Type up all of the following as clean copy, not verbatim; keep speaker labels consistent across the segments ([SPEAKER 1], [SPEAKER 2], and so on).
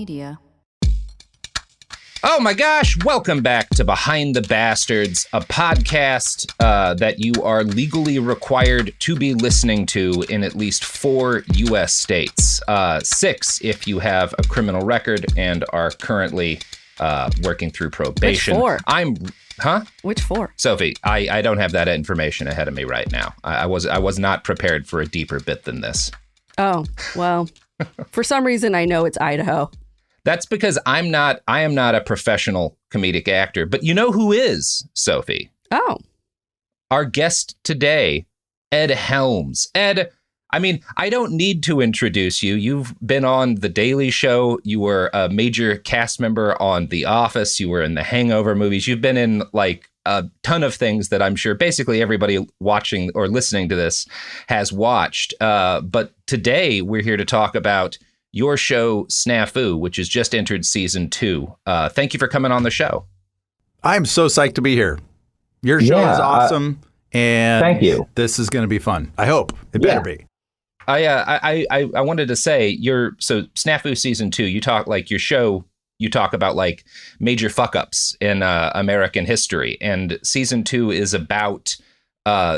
[SPEAKER 1] Media.
[SPEAKER 2] Oh my gosh, welcome back to Behind the Bastards, a podcast that you are legally required to be listening to in at least 4 U.S. states. 6 if you have a criminal record and are currently working through probation.
[SPEAKER 1] Which 4?
[SPEAKER 2] Which
[SPEAKER 1] 4?
[SPEAKER 2] Sophie, I don't have that information ahead of me right now. I was not prepared for a deeper bit than this.
[SPEAKER 1] Oh, well, for some reason I know it's Idaho.
[SPEAKER 2] That's because I am not a professional comedic actor, but you know who is, Sophie?
[SPEAKER 1] Oh.
[SPEAKER 2] Our guest today, Ed Helms. Ed, I mean, I don't need to introduce you. You've been on The Daily Show. You were a major cast member on The Office. You were in the Hangover movies. You've been in like a ton of things that I'm sure basically everybody watching or listening to this has watched. But today we're here to talk about your show, Snafu, which has just entered season 2. Thank you for coming on the show.
[SPEAKER 3] I'm so psyched to be here. Your show is awesome, and
[SPEAKER 4] thank you.
[SPEAKER 3] This is going to be fun. I hope it better be.
[SPEAKER 2] I wanted to say so Snafu season 2. You talk like your show. You talk about like major fuck ups in American history, and season 2 is about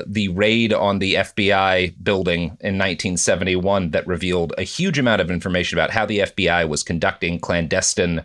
[SPEAKER 2] the raid on the FBI building in 1971 that revealed a huge amount of information about how the FBI was conducting clandestine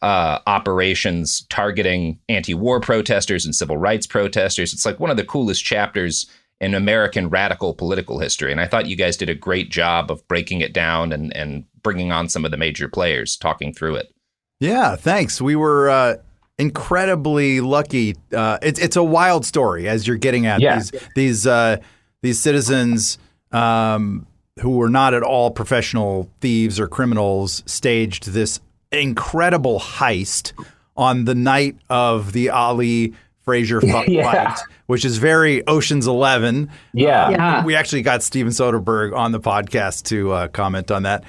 [SPEAKER 2] operations targeting anti-war protesters and civil rights protesters. It's like one of the coolest chapters in American radical political history. And I thought you guys did a great job of breaking it down and bringing on some of the major players, talking through it.
[SPEAKER 3] Yeah, thanks. We were incredibly lucky. It's a wild story, as you're getting at.
[SPEAKER 4] Yeah.
[SPEAKER 3] These citizens who were not at all professional thieves or criminals staged this incredible heist on the night of the Ali Frazier fight, which is very Ocean's 11.
[SPEAKER 4] Yeah.
[SPEAKER 3] We actually got Steven Soderbergh on the podcast to comment on that.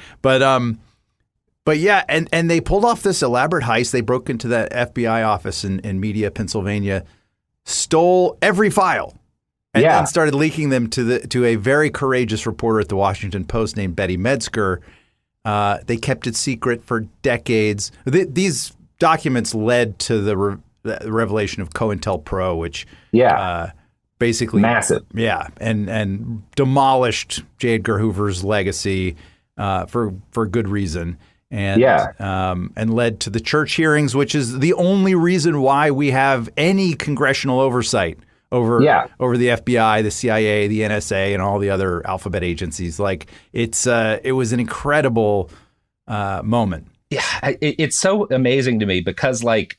[SPEAKER 3] But yeah, and they pulled off this elaborate heist. They broke into that FBI office in Media, Pennsylvania, stole every file, and then started leaking them to a very courageous reporter at the Washington Post named Betty Metzger. They kept it secret for decades. These documents led to the revelation of COINTELPRO, which basically
[SPEAKER 4] massive,
[SPEAKER 3] and demolished J. Edgar Hoover's legacy for good reason. And led to the church hearings, which is the only reason why we have any congressional oversight over the FBI, the CIA, the NSA, and all the other alphabet agencies. Like it was an incredible moment.
[SPEAKER 2] Yeah, it's so amazing to me because like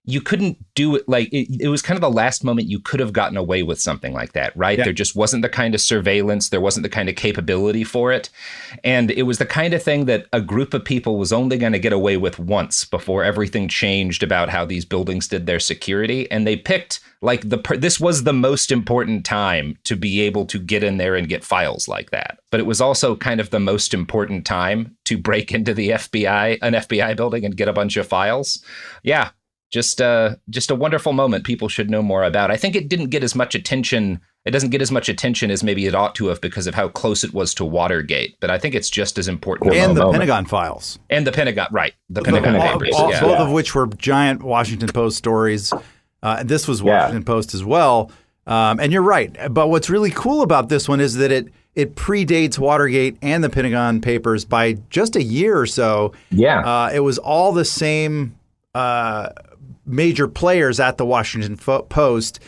[SPEAKER 2] you couldn't do it. Like it was kind of the last moment you could have gotten away with something like that, right? Yeah. There just wasn't the kind of surveillance. There wasn't the kind of capability for it. And it was the kind of thing that a group of people was only going to get away with once before everything changed about how these buildings did their security. And they picked like this was the most important time to be able to get in there and get files like that. But it was also kind of the most important time to break into the FBI, an FBI building, and get a bunch of files. Yeah. Just a wonderful moment people should know more about. I think it didn't get as much attention. It doesn't get as much attention as maybe it ought to have because of how close it was to Watergate. But I think it's just as important.
[SPEAKER 3] And the Pentagon files.
[SPEAKER 2] And the Pentagon, right. The Pentagon papers.
[SPEAKER 3] Both of which were giant Washington Post stories. This was Washington Post as well. And you're right. But what's really cool about this one is that it predates Watergate and the Pentagon papers by just a year or so.
[SPEAKER 4] Yeah.
[SPEAKER 3] It was all the same major players at the Washington Post,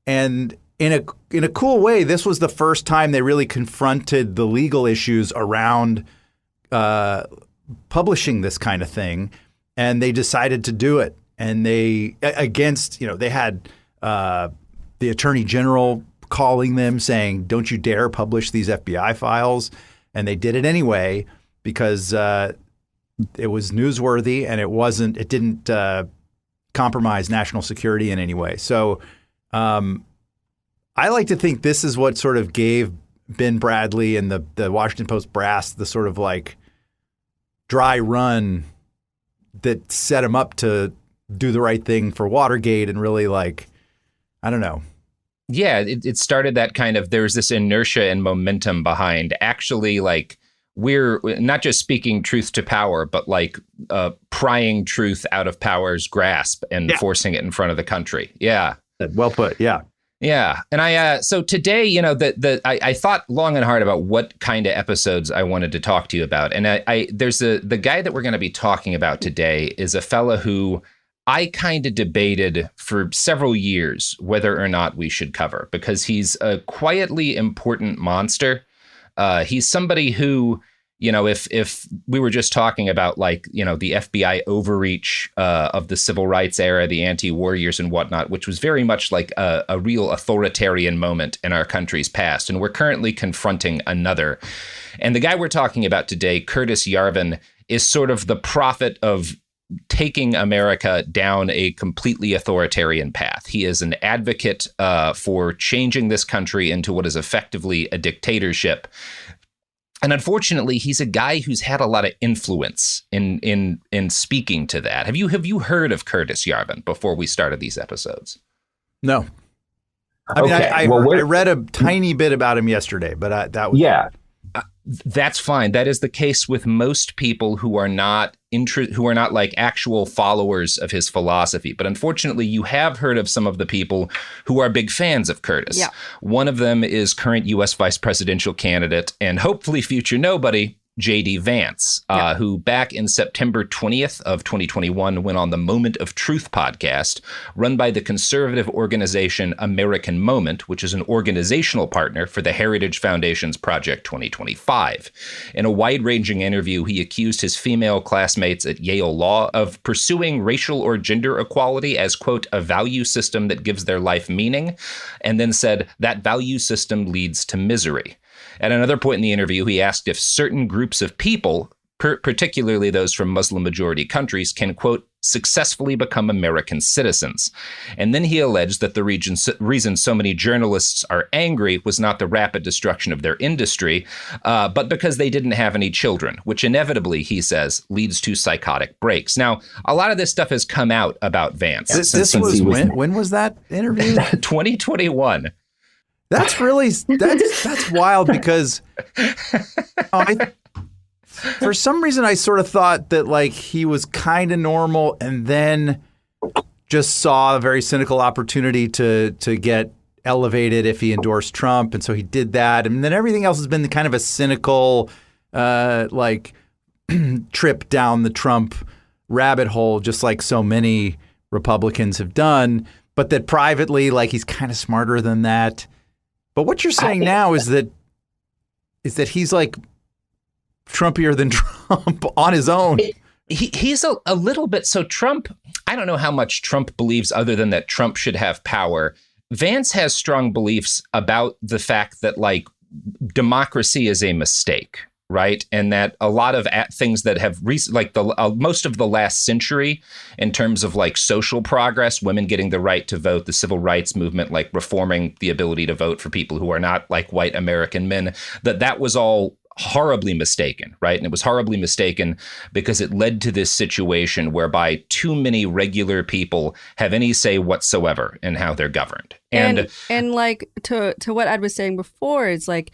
[SPEAKER 3] and in a cool way, this was the first time they really confronted the legal issues around publishing this kind of thing, and they decided to do it. And they had the Attorney General calling them saying, "Don't you dare publish these FBI files," and they did it anyway because it was newsworthy and it didn't compromise national security in any way. So I like to think this is what sort of gave Ben Bradley and the Washington Post brass the sort of like dry run that set him up to do the right thing for Watergate and really like, I don't know.
[SPEAKER 2] Yeah, it started that kind of, there's this inertia and momentum behind actually like we're not just speaking truth to power, but like prying truth out of power's grasp and forcing it in front of the country. Yeah.
[SPEAKER 3] Well put. Yeah.
[SPEAKER 2] Yeah. And so today, I thought long and hard about what kind of episodes I wanted to talk to you about. And there's the guy that we're going to be talking about today is a fella who I kind of debated for several years whether or not we should cover, because he's a quietly important monster. He's somebody who, if we were just talking about like, the FBI overreach of the civil rights era, the anti-war years and whatnot, which was very much like a real authoritarian moment in our country's past. And we're currently confronting another. And the guy we're talking about today, Curtis Yarvin, is sort of the prophet of taking America down a completely authoritarian path. He is an advocate for changing this country into what is effectively a dictatorship. And unfortunately, he's a guy who's had a lot of influence in speaking to that. Have you heard of Curtis Yarvin before we started these episodes?
[SPEAKER 3] No. I mean, I read a tiny bit about him yesterday, but that was...
[SPEAKER 2] Yeah. That's fine. That is the case with most people who are not like actual followers of his philosophy. But unfortunately, you have heard of some of the people who are big fans of Curtis. Yeah. One of them is current U.S. vice presidential candidate and hopefully future nobody, J.D. Vance, who back in September 20th of 2021 went on the Moment of Truth podcast, run by the conservative organization American Moment, which is an organizational partner for the Heritage Foundation's Project 2025. In a wide-ranging interview, he accused his female classmates at Yale Law of pursuing racial or gender equality as, quote, a value system that gives their life meaning, and then said that value system leads to misery. At another point in the interview, he asked if certain groups of people, particularly those from Muslim-majority countries, can, quote, successfully become American citizens. And then he alleged that the reason so many journalists are angry was not the rapid destruction of their industry, but because they didn't have any children, which inevitably, he says, leads to psychotic breaks. Now, a lot of this stuff has come out about Vance.
[SPEAKER 3] When was that interview?
[SPEAKER 2] 2021.
[SPEAKER 3] That's really that's wild because for some reason I sort of thought that like he was kind of normal and then just saw a very cynical opportunity to get elevated if he endorsed Trump, and so he did that, and then everything else has been kind of a cynical like trip down the Trump rabbit hole, just like so many Republicans have done, but that privately like he's kind of smarter than that. But what you're saying now is that he's like Trumpier than Trump on his own.
[SPEAKER 2] He's a little bit. So Trump, I don't know how much Trump believes other than that Trump should have power. Vance has strong beliefs about the fact that like democracy is a mistake. Right. And that a lot of things that have most of the last century in terms of like social progress, women getting the right to vote, the civil rights movement, like reforming the ability to vote for people who are not like white American men, that was all horribly mistaken. Right. And it was horribly mistaken because it led to this situation whereby too many regular people have any say whatsoever in how they're governed. And
[SPEAKER 1] like to what Ed was saying before, it's like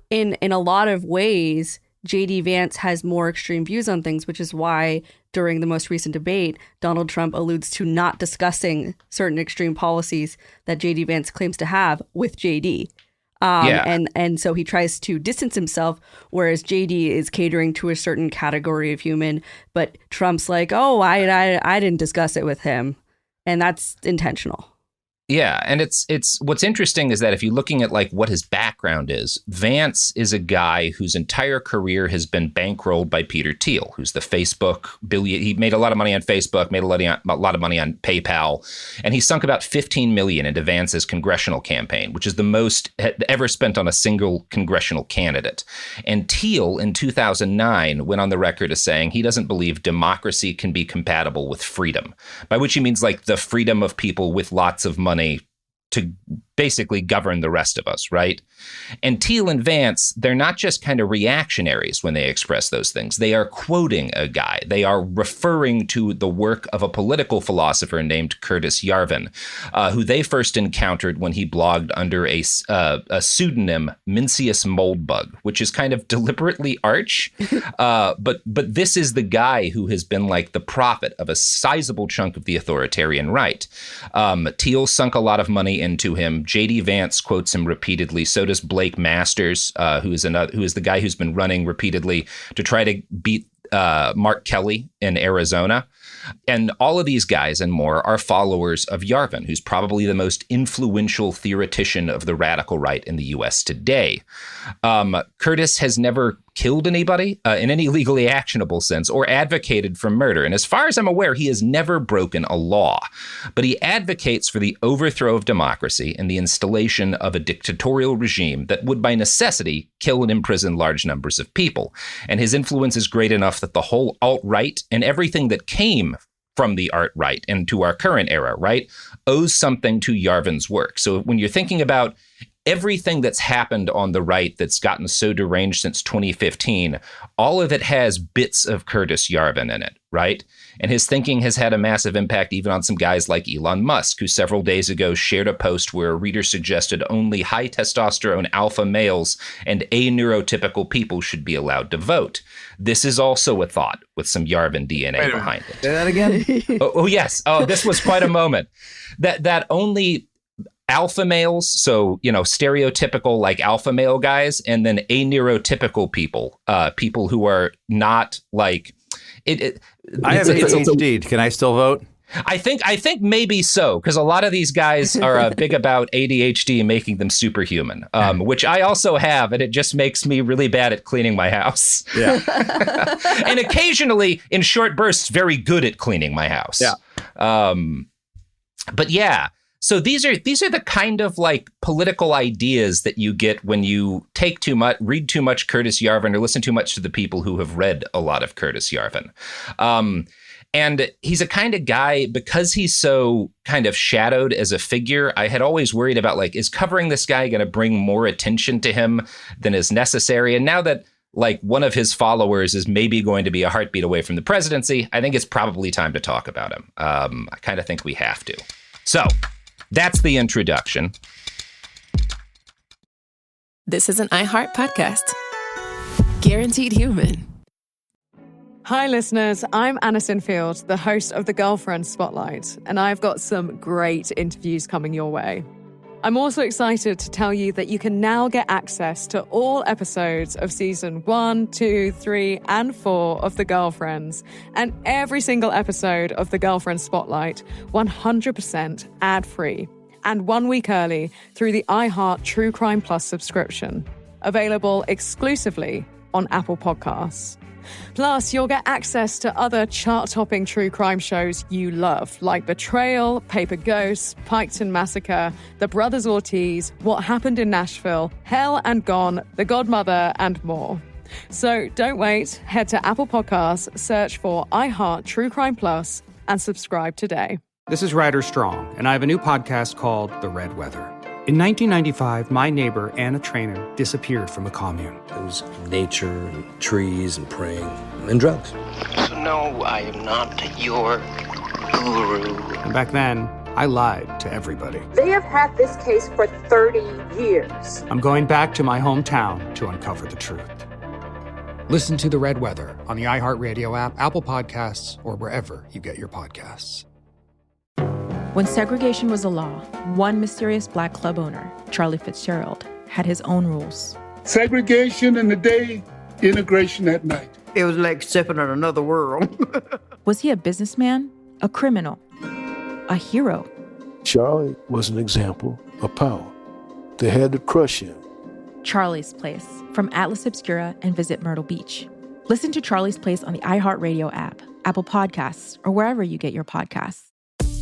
[SPEAKER 1] in a lot of ways, J.D. Vance has more extreme views on things, which is why during the most recent debate, Donald Trump alludes to not discussing certain extreme policies that J.D. Vance claims to have with J.D. And so he tries to distance himself, whereas J.D. is catering to a certain category of human. But Trump's like, oh, I didn't discuss it with him. And that's intentional.
[SPEAKER 2] Yeah, and it's what's interesting is that if you're looking at like what his background is, Vance is a guy whose entire career has been bankrolled by Peter Thiel, who's the Facebook billion. He made a lot of money on Facebook, made a lot of money on PayPal, and he sunk about $15 million into Vance's congressional campaign, which is the most ever spent on a single congressional candidate. And Thiel in 2009 went on the record as saying he doesn't believe democracy can be compatible with freedom, by which he means like the freedom of people with lots of money to basically govern the rest of us, right? And Thiel and Vance, they're not just kind of reactionaries when they express those things. They are quoting a guy. They are referring to the work of a political philosopher named Curtis Yarvin, who they first encountered when he blogged under a pseudonym, Mincius Moldbug, which is kind of deliberately arch. But this is the guy who has been like the prophet of a sizable chunk of the authoritarian right. Thiel sunk a lot of money into him. J.D. Vance quotes him repeatedly. So does Blake Masters, who is the guy who's been running repeatedly to try to beat Mark Kelly in Arizona. And all of these guys and more are followers of Yarvin, who's probably the most influential theoretician of the radical right in the U.S. today. Curtis has never killed anybody in any legally actionable sense or advocated for murder. And as far as I'm aware, he has never broken a law. But he advocates for the overthrow of democracy and the installation of a dictatorial regime that would by necessity kill and imprison large numbers of people. And his influence is great enough that the whole alt-right and everything that came from the alt-right and to our current era, right, owes something to Yarvin's work. So when you're thinking about everything that's happened on the right that's gotten so deranged since 2015, all of it has bits of Curtis Yarvin in it, right? And his thinking has had a massive impact even on some guys like Elon Musk, who several days ago shared a post where a reader suggested only high testosterone alpha males and aneurotypical people should be allowed to vote. This is also a thought with some Yarvin DNA behind it.
[SPEAKER 3] Say that again?
[SPEAKER 2] Oh, yes. Oh, this was quite a moment. That only alpha males, so, stereotypical like alpha male guys, and then aneurotypical people, people who are not like it.
[SPEAKER 3] I have ADHD. Can I still vote?
[SPEAKER 2] I think maybe so, because a lot of these guys are big about ADHD making them superhuman, which I also have, and it just makes me really bad at cleaning my house.
[SPEAKER 3] Yeah.
[SPEAKER 2] And occasionally, in short bursts, very good at cleaning my house.
[SPEAKER 3] Yeah.
[SPEAKER 2] But yeah. So these are the kind of like political ideas that you get when you take too much, read too much Curtis Yarvin, or listen too much to the people who have read a lot of Curtis Yarvin. And he's a kind of guy, because he's so kind of shadowed as a figure, I had always worried about, like, is covering this guy going to bring more attention to him than is necessary? And now that like one of his followers is maybe going to be a heartbeat away from the presidency, I think it's probably time to talk about him. I kind of think we have to. So that's the introduction.
[SPEAKER 4] This is an iHeart podcast. Guaranteed Human.
[SPEAKER 5] Hi, listeners. I'm Anna Sinfield, the host of the Girlfriend Spotlight, and I've got some great interviews coming your way. I'm also excited to tell you that you can now get access to all episodes of season 1, 2, 3, and 4 of The Girlfriends, and every single episode of The Girlfriend Spotlight 100% ad-free, and 1 week early through the iHeart True Crime Plus subscription, available exclusively on Apple Podcasts. Plus, you'll get access to other chart-topping true crime shows you love, like Betrayal, Paper Ghosts, Piketon Massacre, The Brothers Ortiz, What Happened in Nashville, Hell and Gone, The Godmother, and more. So don't wait. Head to Apple Podcasts, search for iHeart True Crime Plus, and subscribe today.
[SPEAKER 6] This is Ryder Strong, and I have a new podcast called The Red Weather. In 1995, my neighbor, Anna Trainer, disappeared from a commune.
[SPEAKER 7] It was nature and trees and praying and drugs.
[SPEAKER 8] So no, I am not your guru.
[SPEAKER 6] And back then, I lied to everybody.
[SPEAKER 9] They have had this case for 30 years.
[SPEAKER 6] I'm going back to my hometown to uncover the truth. Listen to The Red Weather on the iHeartRadio app, Apple Podcasts, or wherever you get your podcasts.
[SPEAKER 10] When segregation was a law, one mysterious black club owner, Charlie Fitzgerald, had his own rules.
[SPEAKER 11] Segregation in the day, integration at night.
[SPEAKER 12] It was like stepping on another world.
[SPEAKER 10] Was he a businessman, a criminal, a hero?
[SPEAKER 13] Charlie was an example of power. They had to crush him.
[SPEAKER 10] Charlie's Place, from Atlas Obscura and Visit Myrtle Beach. Listen to Charlie's Place on the iHeartRadio app, Apple Podcasts, or wherever you get your podcasts.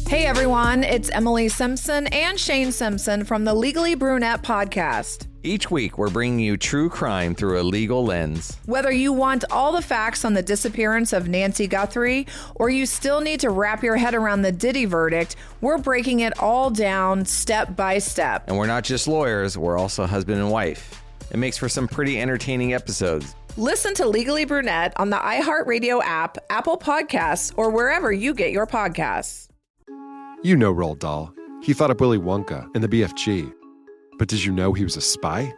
[SPEAKER 14] Hey everyone, it's Emily Simpson and Shane Simpson from the Legally Brunette podcast.
[SPEAKER 15] Each week, we're bringing you true crime through a legal lens.
[SPEAKER 14] Whether you want all the facts on the disappearance of Nancy Guthrie, or you still need to wrap your head around the Diddy verdict, we're breaking it all down step by step.
[SPEAKER 15] And we're not just lawyers, we're also husband and wife. It makes for some pretty entertaining episodes.
[SPEAKER 14] Listen to Legally Brunette on the iHeartRadio app, Apple Podcasts, or wherever you get your podcasts.
[SPEAKER 16] You know Roald Dahl. He thought up Willy Wonka and the BFG. But did you know he was a spy?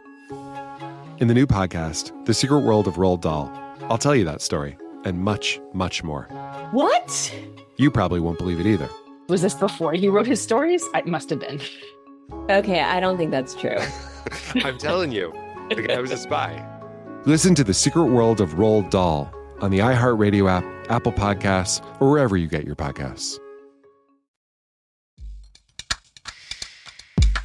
[SPEAKER 16] In the new podcast, The Secret World of Roald Dahl, I'll tell you that story and much, much more.
[SPEAKER 17] What?
[SPEAKER 16] You probably won't believe it either.
[SPEAKER 17] Was this before he wrote his stories? It must have been.
[SPEAKER 18] Okay, I don't think that's true.
[SPEAKER 16] I'm telling you, the guy was a spy. Listen to The Secret World of Roald Dahl on the iHeartRadio app, Apple Podcasts, or wherever you get your podcasts.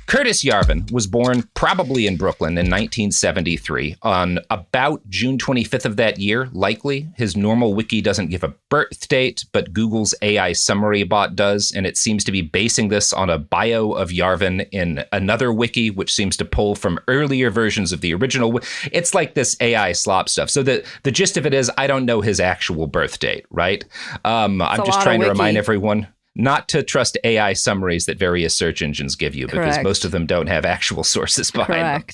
[SPEAKER 2] Curtis Yarvin was born probably in Brooklyn in 1973 on about June 25th of that year, likely. His normal wiki doesn't give a birth date, but Google's AI summary bot does, and it seems to be basing this on a bio of Yarvin in another wiki, which seems to pull from earlier versions of the original. It's like this AI slop stuff. So the gist of it is, I don't know his actual birth date, right? I'm just trying to remind everyone not to trust AI summaries that various search engines give you, because most of them don't have actual sources behind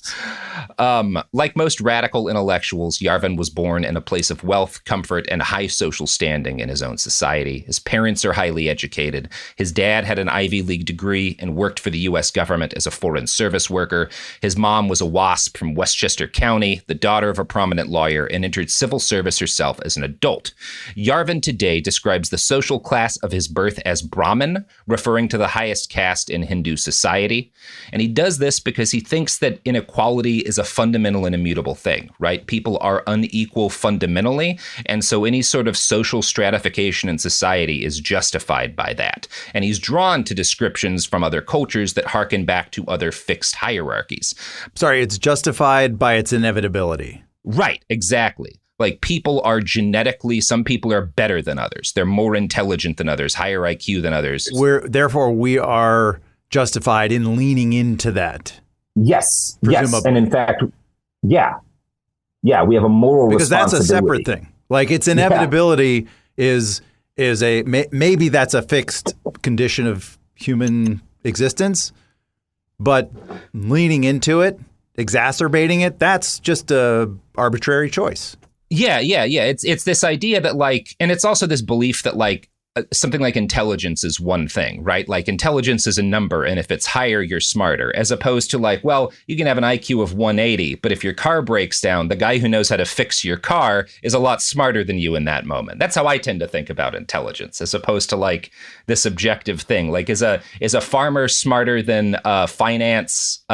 [SPEAKER 2] them. Like most radical intellectuals, Yarvin was born in a place of wealth, comfort, and high social standing in his own society. His parents are highly educated. His dad had an Ivy League degree and worked for the U.S. government as a foreign service worker. His mom was a WASP from Westchester County, the daughter of a prominent lawyer, and entered civil service herself as an adult. Yarvin today describes the social class of his birth as Brahmin, referring to the highest caste in Hindu society. And he does this because he thinks that inequality is a fundamental and immutable thing, right? People are unequal fundamentally, and so any sort of social stratification in society is justified by that. And he's drawn to descriptions from other cultures that harken back to other fixed hierarchies.
[SPEAKER 3] Sorry, it's justified by its inevitability.
[SPEAKER 2] Right, exactly. Like, people are genetically, some people are better than others. They're more intelligent than others, higher IQ than others.
[SPEAKER 3] Therefore, we are justified in leaning into that.
[SPEAKER 19] Yes.
[SPEAKER 3] Presumably.
[SPEAKER 19] Yes. And in fact, yeah, we have a moral
[SPEAKER 3] because
[SPEAKER 19] responsibility.
[SPEAKER 3] That's a separate thing. Like, its inevitability is maybe that's a fixed condition of human existence, but leaning into it, exacerbating it, that's just a arbitrary choice.
[SPEAKER 2] Yeah. It's this idea that, like, and it's also this belief that, like, something like intelligence is one thing, right? Like, intelligence is a number, and if it's higher, you're smarter, as opposed to, like, well, you can have an IQ of 180, but if your car breaks down, the guy who knows how to fix your car is a lot smarter than you in that moment. That's how I tend to think about intelligence, as opposed to, like, this objective thing. Like, is a farmer smarter than a finance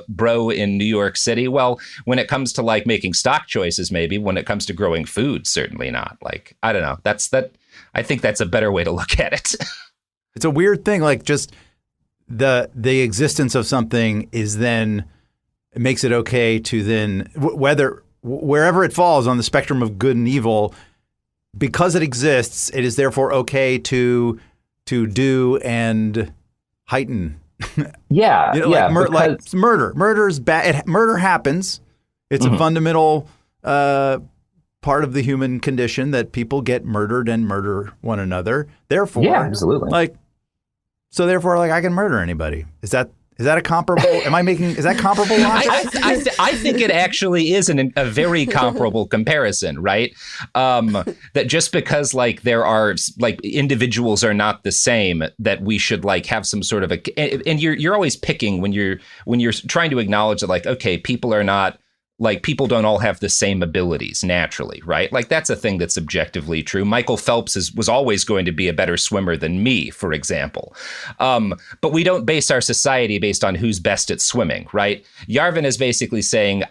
[SPEAKER 2] bro in New York City? Well, when it comes to, like, making stock choices, maybe. When it comes to growing food, certainly not. Like, I don't know. I think that's a better way to look at it.
[SPEAKER 3] It's a weird thing. Like, just the existence of something is then it makes it okay to then wherever it falls on the spectrum of good and evil, because it exists, it is therefore okay to do and heighten.
[SPEAKER 19] Yeah,
[SPEAKER 3] like murder. Murder is bad. Murder happens. It's a fundamental part of the human condition that people get murdered and murder one another. Therefore,
[SPEAKER 19] yeah, absolutely.
[SPEAKER 3] Therefore, I can murder anybody. Is that a comparable? Is that comparable logic?
[SPEAKER 2] I think it actually is a very comparable comparison, right? That just because, like, there are, like, individuals are not the same, that we should, like, have some sort of and you're always picking when you're trying to acknowledge that, like, okay, people are not, like, people don't all have the same abilities naturally, right? Like, that's a thing that's objectively true. Michael Phelps was always going to be a better swimmer than me, for example. But we don't base our society based on who's best at swimming, right? Yarvin is basically saying,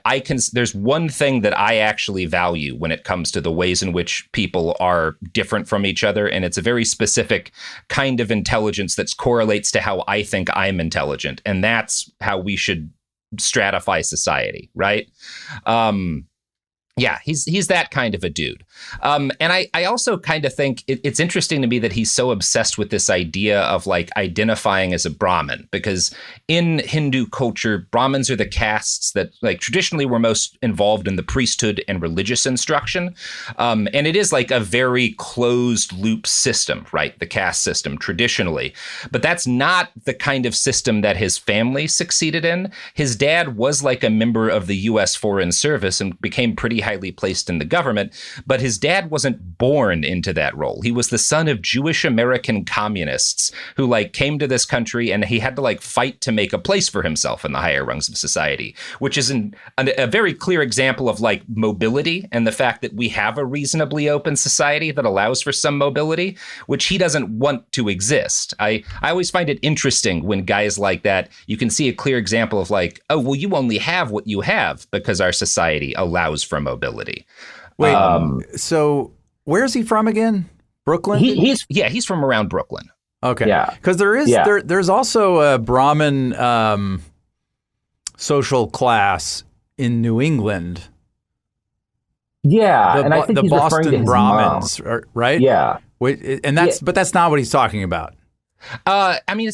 [SPEAKER 2] there's one thing that I actually value when it comes to the ways in which people are different from each other, and it's a very specific kind of intelligence that correlates to how I think I'm intelligent, and that's how we should stratify society, right? Yeah, he's that kind of a dude. And I also kind of think it's interesting to me that he's so obsessed with this idea of like identifying as a Brahmin, because in Hindu culture, Brahmins are the castes that like traditionally were most involved in the priesthood and religious instruction. And it is like a very closed loop system, right? The caste system traditionally. But that's not the kind of system that his family succeeded in. His dad was like a member of the U.S. Foreign Service and became pretty highly placed in the government. But his dad wasn't born into that role. He was the son of Jewish American communists who like came to this country, and he had to like fight to make a place for himself in the higher rungs of society, which is a very clear example of like mobility and the fact that we have a reasonably open society that allows for some mobility, which he doesn't want to exist. I always find it interesting when guys like that, you can see a clear example of like, oh, well, you only have what you have because our society allows for mobility.
[SPEAKER 3] Wait, so where's he from again? Brooklyn?
[SPEAKER 2] He's from around Brooklyn.
[SPEAKER 3] Okay.
[SPEAKER 19] Yeah.
[SPEAKER 3] Because there's also a Brahmin social class in New England.
[SPEAKER 19] Yeah, and I think
[SPEAKER 3] the
[SPEAKER 19] he's referring to
[SPEAKER 3] Boston
[SPEAKER 19] his
[SPEAKER 3] Brahmins, right?
[SPEAKER 19] Yeah.
[SPEAKER 3] But that's not what he's talking about.
[SPEAKER 2] I mean,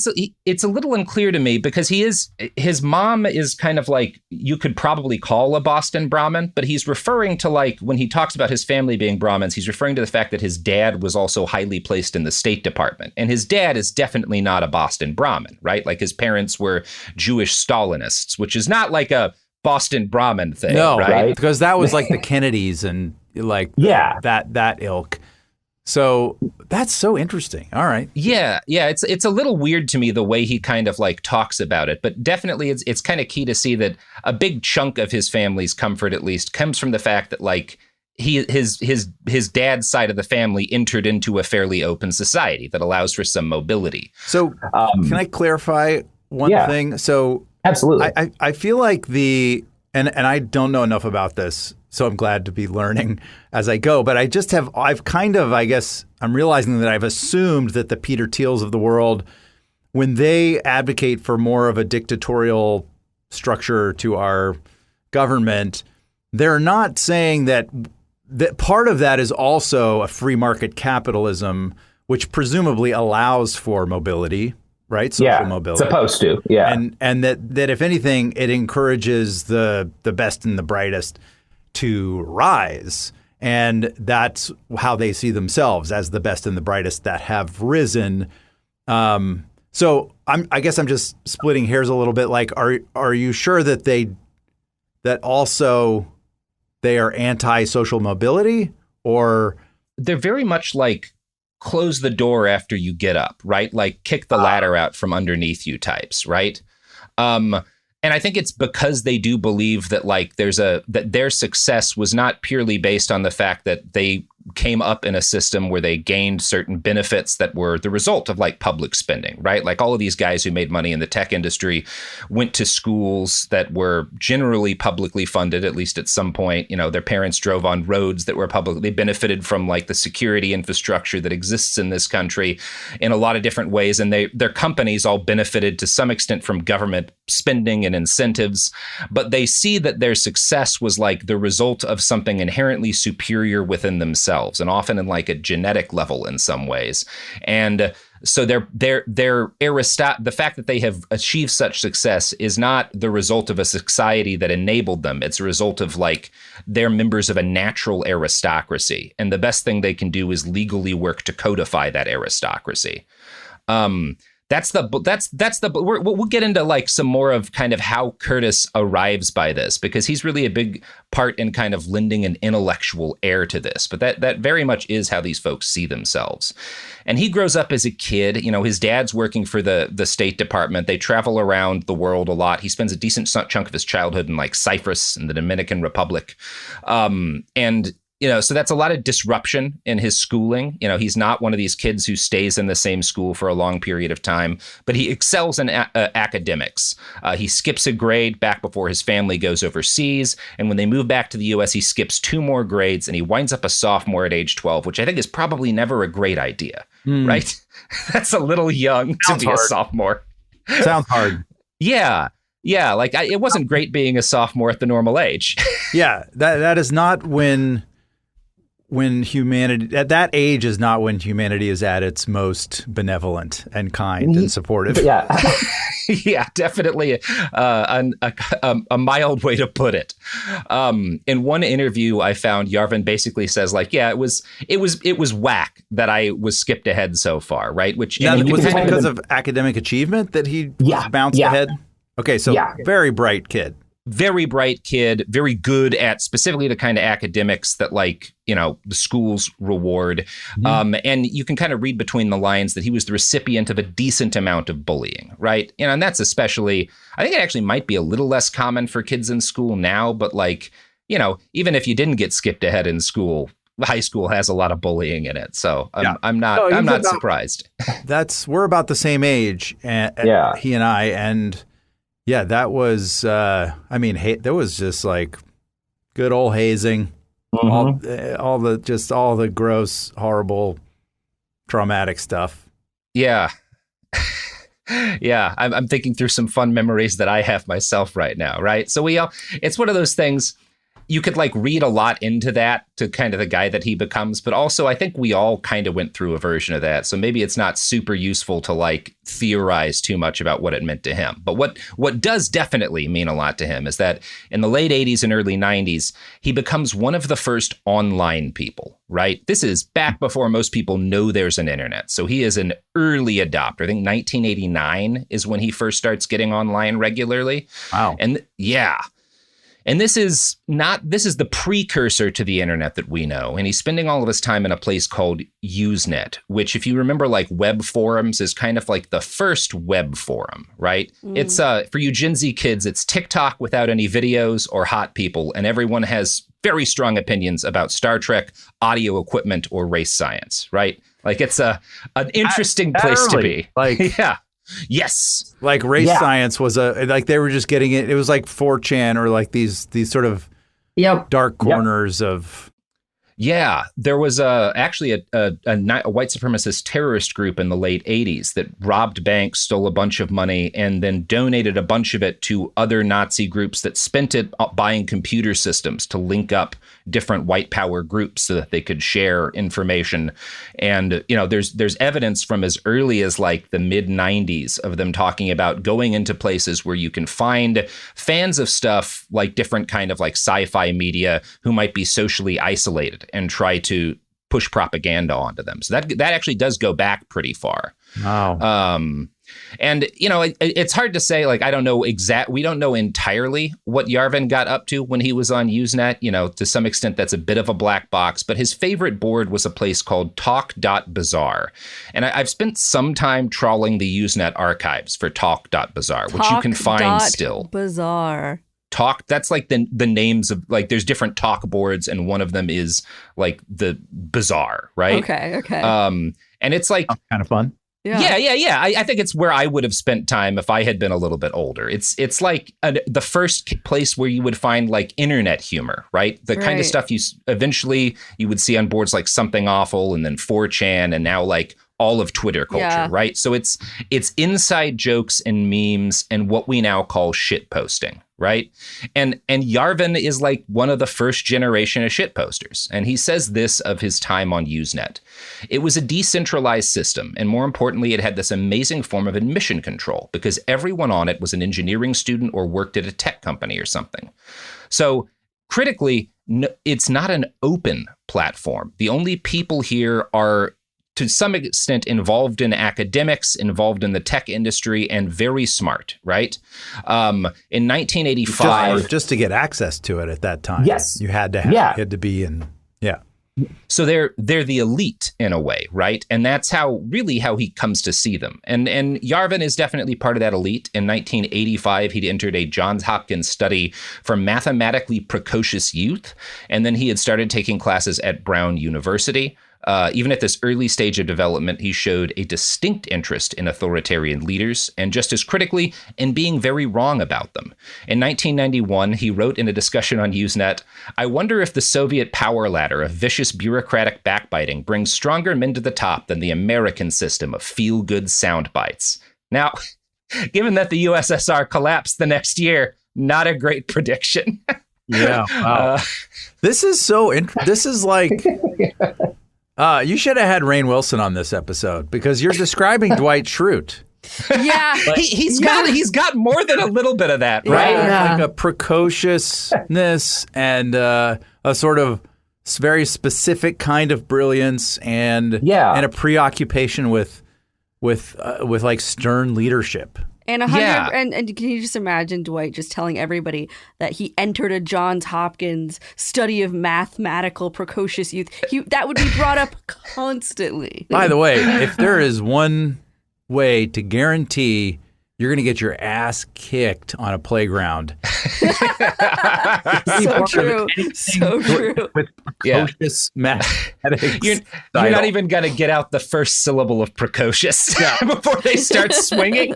[SPEAKER 2] it's a little unclear to me because his mom is kind of like, you could probably call a Boston Brahmin, but he's referring to like, when he talks about his family being Brahmins, he's referring to the fact that his dad was also highly placed in the State Department. And his dad is definitely not a Boston Brahmin, right? Like his parents were Jewish Stalinists, which is not like a Boston Brahmin thing.
[SPEAKER 3] No,
[SPEAKER 2] right?
[SPEAKER 3] Because that was like the Kennedys and like that ilk. So that's so interesting. All right.
[SPEAKER 2] Yeah. It's a little weird to me the way he kind of like talks about it, but definitely it's kind of key to see that a big chunk of his family's comfort, at least, comes from the fact that like his dad's side of the family entered into a fairly open society that allows for some mobility.
[SPEAKER 3] So can I clarify one thing? So
[SPEAKER 19] absolutely,
[SPEAKER 3] I feel like and I don't know enough about this, so I'm glad to be learning as I go. But I'm realizing that I've assumed that the Peter Thiels of the world, when they advocate for more of a dictatorial structure to our government, they're not saying that part of that is also a free market capitalism, which presumably allows for mobility. Right? Social mobility.
[SPEAKER 19] Supposed to, yeah.
[SPEAKER 3] And that if anything, it encourages the best and the brightest to rise. And that's how they see themselves, as the best and the brightest that have risen. So I guess I'm just splitting hairs a little bit. Like, are you sure that also they are anti-social mobility, or
[SPEAKER 2] they're very much like close the door after you get up, right? Like kick the ladder out from underneath you types, right? And I think it's because they do believe that like that their success was not purely based on the fact that they came up in a system where they gained certain benefits that were the result of like public spending, right? Like all of these guys who made money in the tech industry went to schools that were generally publicly funded, at least at some point. You know, their parents drove on roads that were public. They benefited from like the security infrastructure that exists in this country in a lot of different ways. And their companies all benefited to some extent from government spending and incentives. But they see that their success was like the result of something inherently superior within themselves, and often in like a genetic level in some ways. And so the fact that they have achieved such success is not the result of a society that enabled them. It's a result of like they're members of a natural aristocracy. And the best thing they can do is legally work to codify that aristocracy. We'll get into like some more of kind of how Curtis arrives by this, because he's really a big part in kind of lending an intellectual air to this. But that very much is how these folks see themselves. And he grows up as a kid. You know, his dad's working for the State Department. They travel around the world a lot. He spends a decent chunk of his childhood in like Cyprus and the Dominican Republic. You know, so that's a lot of disruption in his schooling. You know, he's not one of these kids who stays in the same school for a long period of time, but he excels in academics. He skips a grade back before his family goes overseas. And when they move back to the U.S., he skips 2 more grades and he winds up a sophomore at age 12, which I think is probably never a great idea, right? That's a little young to be a sophomore.
[SPEAKER 3] Sounds hard.
[SPEAKER 2] Yeah. Yeah, like it wasn't great being a sophomore at the normal age.
[SPEAKER 3] Yeah, that is not when when humanity at that age is not when humanity is at its most benevolent and kind and supportive.
[SPEAKER 19] Yeah.
[SPEAKER 2] Yeah, definitely a mild way to put it. In one interview I found, Yarvin basically says like, yeah, it was whack that I was skipped ahead so far, right? Which
[SPEAKER 3] now, was it because of academic achievement that he bounced ahead? Okay, so very bright kid.
[SPEAKER 2] Very bright kid, very good at specifically the kind of academics that the schools reward. And you can kind of read between the lines that he was the recipient of a decent amount of bullying, right? And that's especially, I think it actually might be a little less common for kids in school now, but even if you didn't get skipped ahead in school, high school has a lot of bullying in it. So I'm not surprised.
[SPEAKER 3] We're about the same age, he and I, and yeah, that was, there was just like good old hazing, all the gross, horrible, traumatic stuff.
[SPEAKER 2] Yeah. Yeah. I'm thinking through some fun memories that I have myself right now. Right. So it's one of those things. You could read a lot into that to kind of the guy that he becomes. But also, I think we all kind of went through a version of that. So maybe it's not super useful to theorize too much about what it meant to him. But what does definitely mean a lot to him is that in the late 80s and early 90s, he becomes one of the first online people, right? This is back before most people know there's an internet. So he is an early adopter. I think 1989 is when he first starts getting online regularly.
[SPEAKER 3] Wow.
[SPEAKER 2] And And this is the precursor to the internet that we know. And he's spending all of his time in a place called Usenet, which, if you remember, web forums is kind of like the first web forum, right? It's for you Gen Z kids, it's TikTok without any videos or hot people. And everyone has very strong opinions about Star Trek, audio equipment, or race science, right? It's an interesting place to be. Yeah. Yes.
[SPEAKER 3] Race science was they were just getting it. It was like 4chan or these sort of dark corners of.
[SPEAKER 2] Yeah, there was actually a white supremacist terrorist group in the late 80s that robbed banks, stole a bunch of money, and then donated a bunch of it to other Nazi groups that spent it buying computer systems to link up different white power groups so that they could share information. And, there's evidence from as early as the mid 90s of them talking about going into places where you can find fans of stuff different kind of sci-fi media who might be socially isolated and try to push propaganda onto them. So that actually does go back pretty far.
[SPEAKER 3] Wow.
[SPEAKER 2] And, it's hard to say, I don't know we don't know entirely what Yarvin got up to when he was on Usenet. To some extent, that's a bit of a black box, but his favorite board was a place called talk.bazaar. And I've spent some time trawling the Usenet archives for talk.bazaar, which you can find still.
[SPEAKER 1] Bazaar.
[SPEAKER 2] Talk, that's the names of there's different talk boards, and one of them is the bazaar, right?
[SPEAKER 1] Okay.
[SPEAKER 2] And it's kind
[SPEAKER 3] of fun.
[SPEAKER 2] Yeah. I think it's where I would have spent time if I had been a little bit older. It's the first place where you would find internet humor, right? The kind of stuff you eventually you would see on boards like Something Awful, and then 4chan, and now all of Twitter culture, right? So it's inside jokes and memes and what we now call shit posting, right? And Yarvin is one of the first generation of shit posters. And he says this of his time on Usenet. It was a decentralized system, and more importantly, it had this amazing form of admission control because everyone on it was an engineering student or worked at a tech company or something. So critically, it's not an open platform. The only people here are to some extent involved in academics, involved in the tech industry, and very smart, right? In 1985...
[SPEAKER 3] Just to get access to it at that time.
[SPEAKER 19] Yes.
[SPEAKER 3] You had to have, you had to be in,
[SPEAKER 2] So they're the elite in a way, right? And that's how he comes to see them. And Yarvin is definitely part of that elite. In 1985, he'd entered a Johns Hopkins study for mathematically precocious youth. And then he had started taking classes at Brown University. Even at this early stage of development, he showed a distinct interest in authoritarian leaders, and just as critically, in being very wrong about them. In 1991, he wrote in a discussion on Usenet, "I wonder if the Soviet power ladder of vicious bureaucratic backbiting brings stronger men to the top than the American system of feel-good sound bites." Now, given that the USSR collapsed the next year, not a great prediction.
[SPEAKER 3] Yeah. Wow. This is so this is like you should have had Rainn Wilson on this episode because you're describing Dwight Schrute.
[SPEAKER 1] Yeah.
[SPEAKER 2] He's got more than a little bit of that, right?
[SPEAKER 3] Like a precociousness and a sort of very specific kind of brilliance and a preoccupation with like stern leadership.
[SPEAKER 1] And 100, and can you just imagine Dwight just telling everybody that he entered a Johns Hopkins study of mathematical precocious youth? That would be brought up constantly.
[SPEAKER 3] By the way, if there is one way to guarantee you're going to get your ass kicked on a playground.
[SPEAKER 1] So true. So true.
[SPEAKER 3] With precocious mathematics.
[SPEAKER 2] You're not even going to get out the first syllable of precocious before they start swinging.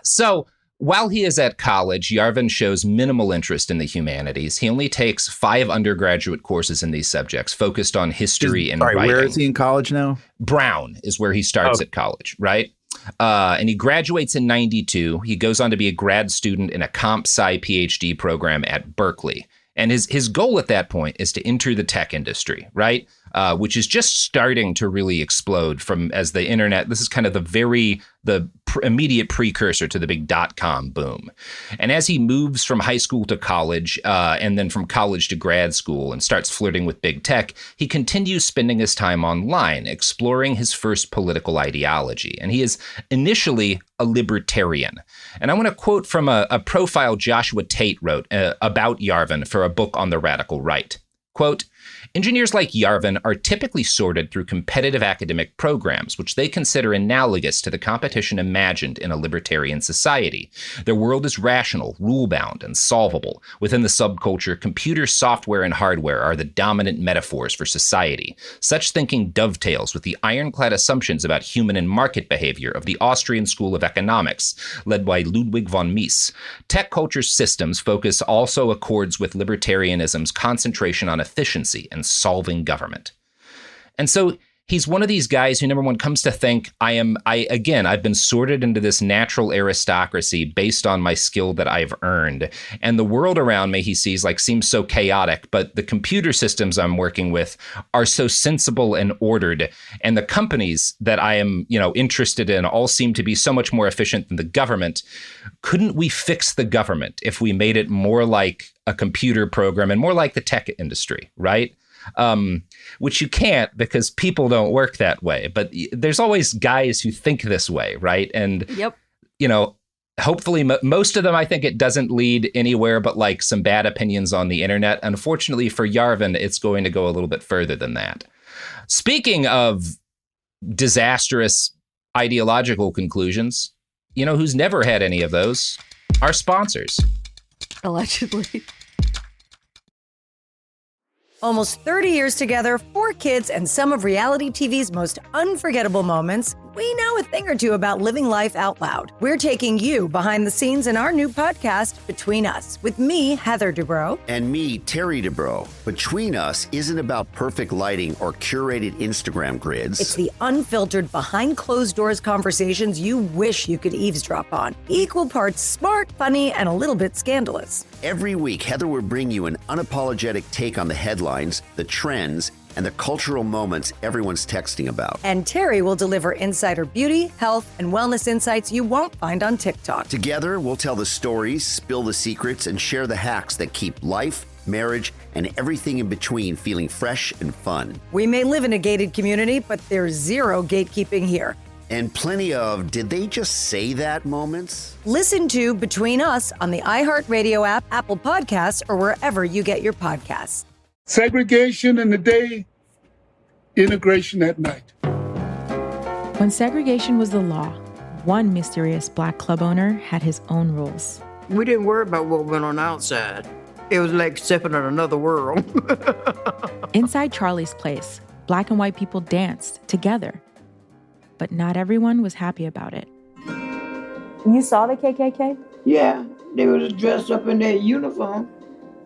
[SPEAKER 2] So while he is at college, Yarvin shows minimal interest in the humanities. He only takes 5 undergraduate courses in these subjects, focused on history and writing.
[SPEAKER 3] Where is he in college now?
[SPEAKER 2] Brown is where he starts at college, right? And he graduates in 92. He goes on to be a grad student in a comp sci PhD program at Berkeley. And his goal at that point is to enter the tech industry, right? Which is just starting to really explode as the internet. This is kind of the immediate precursor to the big .com boom. And as he moves from high school to college, and then from college to grad school and starts flirting with big tech, he continues spending his time online, exploring his first political ideology. And he is initially a libertarian. And I want to quote from a profile Joshua Tate wrote about Yarvin for a book on the radical right. Quote, engineers like Yarvin are typically sorted through competitive academic programs, which they consider analogous to the competition imagined in a libertarian society. Their world is rational, rule-bound, and solvable. Within the subculture, computer software and hardware are the dominant metaphors for society. Such thinking dovetails with the ironclad assumptions about human and market behavior of the Austrian School of Economics, led by Ludwig von Mises. Tech culture's systems focus also accords with libertarianism's concentration on efficiency and solving government. And so he's one of these guys who, number one, comes to think, I've been sorted into this natural aristocracy based on my skill that I've earned. And the world around me, he sees, seems so chaotic, but the computer systems I'm working with are so sensible and ordered. And the companies that I am, interested in all seem to be so much more efficient than the government. Couldn't we fix the government if we made it more like a computer program and more like the tech industry, right? Which you can't, because people don't work that way. But there's always guys who think this way, right? And, hopefully most of them, I think it doesn't lead anywhere but some bad opinions on the internet. Unfortunately for Yarvin, it's going to go a little bit further than that. Speaking of disastrous ideological conclusions, who's never had any of those? Our sponsors.
[SPEAKER 1] Allegedly.
[SPEAKER 20] Almost 30 years together, 4 kids, and some of reality TV's most unforgettable moments, we know a thing or two about living life out loud. We're taking you behind the scenes in our new podcast, Between Us, with me, Heather Dubrow.
[SPEAKER 21] And me, Terry Dubrow. Between Us isn't about perfect lighting or curated Instagram grids.
[SPEAKER 20] It's the unfiltered, behind-closed-doors conversations you wish you could eavesdrop on. Equal parts smart, funny, and a little bit scandalous.
[SPEAKER 21] Every week, Heather will bring you an unapologetic take on the headlines, the trends, and the cultural moments everyone's texting about.
[SPEAKER 20] And Terry will deliver insider beauty, health, and wellness insights you won't find on TikTok.
[SPEAKER 21] Together, we'll tell the stories, spill the secrets, and share the hacks that keep life, marriage, and everything in between feeling fresh and fun.
[SPEAKER 20] We may live in a gated community, but there's zero gatekeeping here.
[SPEAKER 21] And plenty of did they just say that moments?
[SPEAKER 20] Listen to Between Us on the iHeartRadio app, Apple Podcasts, or wherever you get your podcasts.
[SPEAKER 11] Segregation in the day, integration at night.
[SPEAKER 10] When segregation was the law, one mysterious black club owner had his own rules.
[SPEAKER 12] We didn't worry about what went on outside. It was like stepping in another world.
[SPEAKER 10] Inside Charlie's place, black and white people danced together. But not everyone was happy about it.
[SPEAKER 22] You saw the KKK?
[SPEAKER 12] Yeah, they was dressed up in their uniform.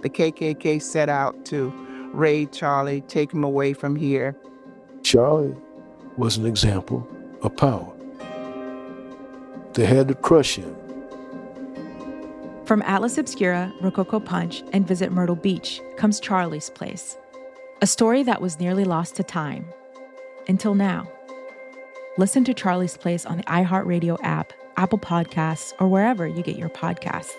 [SPEAKER 23] The KKK set out to raid Charlie, take him away from here.
[SPEAKER 13] Charlie was an example of power. They had to crush him.
[SPEAKER 10] From Atlas Obscura, Rococo Punch, and Visit Myrtle Beach comes Charlie's Place, a story that was nearly lost to time. Until now. Listen to Charlie's Place on the iHeartRadio app, Apple Podcasts, or wherever you get your podcasts.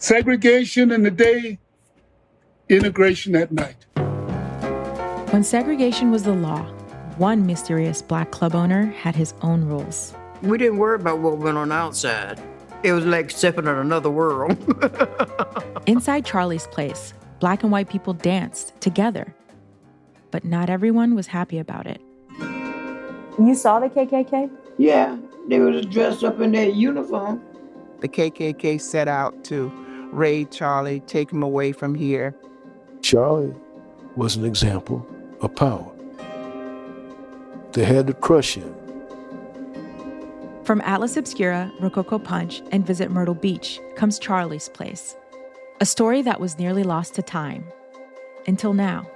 [SPEAKER 11] Segregation in the day, integration at night.
[SPEAKER 10] When segregation was the law, one mysterious Black club owner had his own rules.
[SPEAKER 12] We didn't worry about what went on outside. It was like stepping in another world.
[SPEAKER 10] Inside Charlie's Place, Black and white people danced together. But not everyone was happy about it.
[SPEAKER 22] You saw the KKK?
[SPEAKER 12] Yeah, they were just dressed up in their uniform.
[SPEAKER 23] The KKK set out to raid Charlie, take him away from here.
[SPEAKER 13] Charlie was an example of power. They had to crush him.
[SPEAKER 10] From Atlas Obscura, Rococo Punch, and Visit Myrtle Beach comes Charlie's Place, a story that was nearly lost to time. Until now.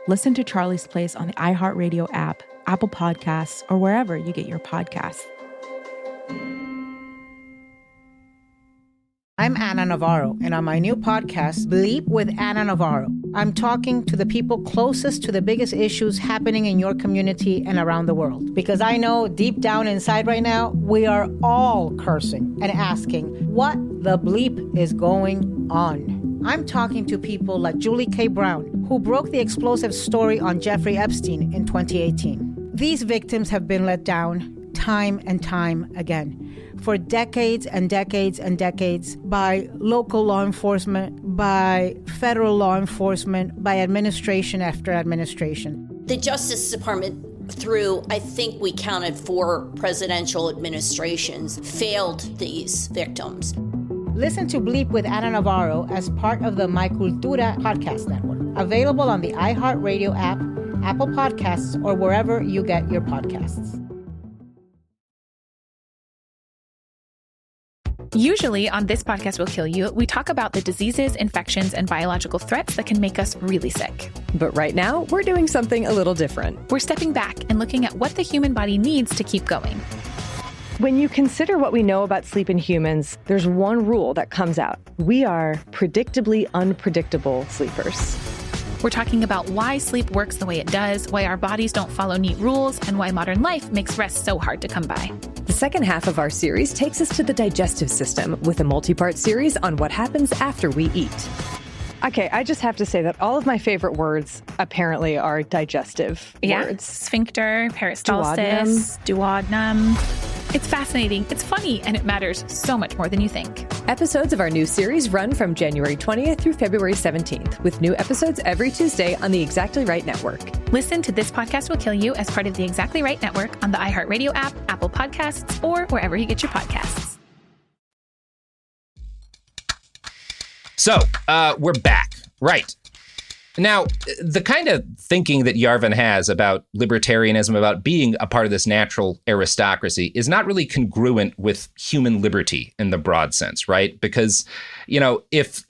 [SPEAKER 10] Listen to Charlie's Place on the iHeartRadio app, Apple Podcasts, or wherever you get your podcasts.
[SPEAKER 4] I'm Anna Navarro, and on my new podcast, Bleep with Anna Navarro, I'm talking to the people closest to the biggest issues happening in your community and around the world. Because I know deep down inside right now, we are all cursing and asking, what the bleep is going on? I'm talking to people like Julie K. Brown, who broke the explosive story on Jeffrey Epstein in 2018. These victims have been let down time and time again for decades and decades and decades by local law enforcement, by federal law enforcement, by administration after administration.
[SPEAKER 5] The Justice Department, through, I think we counted 4 presidential administrations, failed these victims.
[SPEAKER 4] Listen to Bleep with Anna Navarro as part of the My Cultura podcast network, available on the iHeartRadio app, Apple Podcasts, or wherever you get your podcasts.
[SPEAKER 7] Usually on This Podcast Will Kill You, we talk about the diseases, infections, and biological threats that can make us really sick.
[SPEAKER 24] But right now, we're doing something a little different.
[SPEAKER 7] We're stepping back and looking at what the human body needs to keep going.
[SPEAKER 24] When you consider what we know about sleep in humans, there's one rule that comes out. We are predictably unpredictable sleepers.
[SPEAKER 7] We're talking about why sleep works the way it does, why our bodies don't follow neat rules, and why modern life makes rest so hard to come by.
[SPEAKER 24] The second half of our series takes us to the digestive system with a multi-part series on what happens after we eat. Okay, I just have to say that all of my favorite words apparently are digestive words.
[SPEAKER 7] Sphincter, peristalsis, duodenum. It's fascinating, it's funny, and it matters so much more than you think.
[SPEAKER 24] Episodes of our new series run from January 20th through February 17th, with new episodes every Tuesday on the Exactly Right Network.
[SPEAKER 7] Listen to This Podcast Will Kill You as part of the Exactly Right Network on the iHeartRadio app, Apple Podcasts, or wherever you get your podcasts.
[SPEAKER 2] So, we're back. Right. Now, the kind of thinking that Yarvin has about libertarianism, about being a part of this natural aristocracy, is not really congruent with human liberty in the broad sense, right? Because, you know, if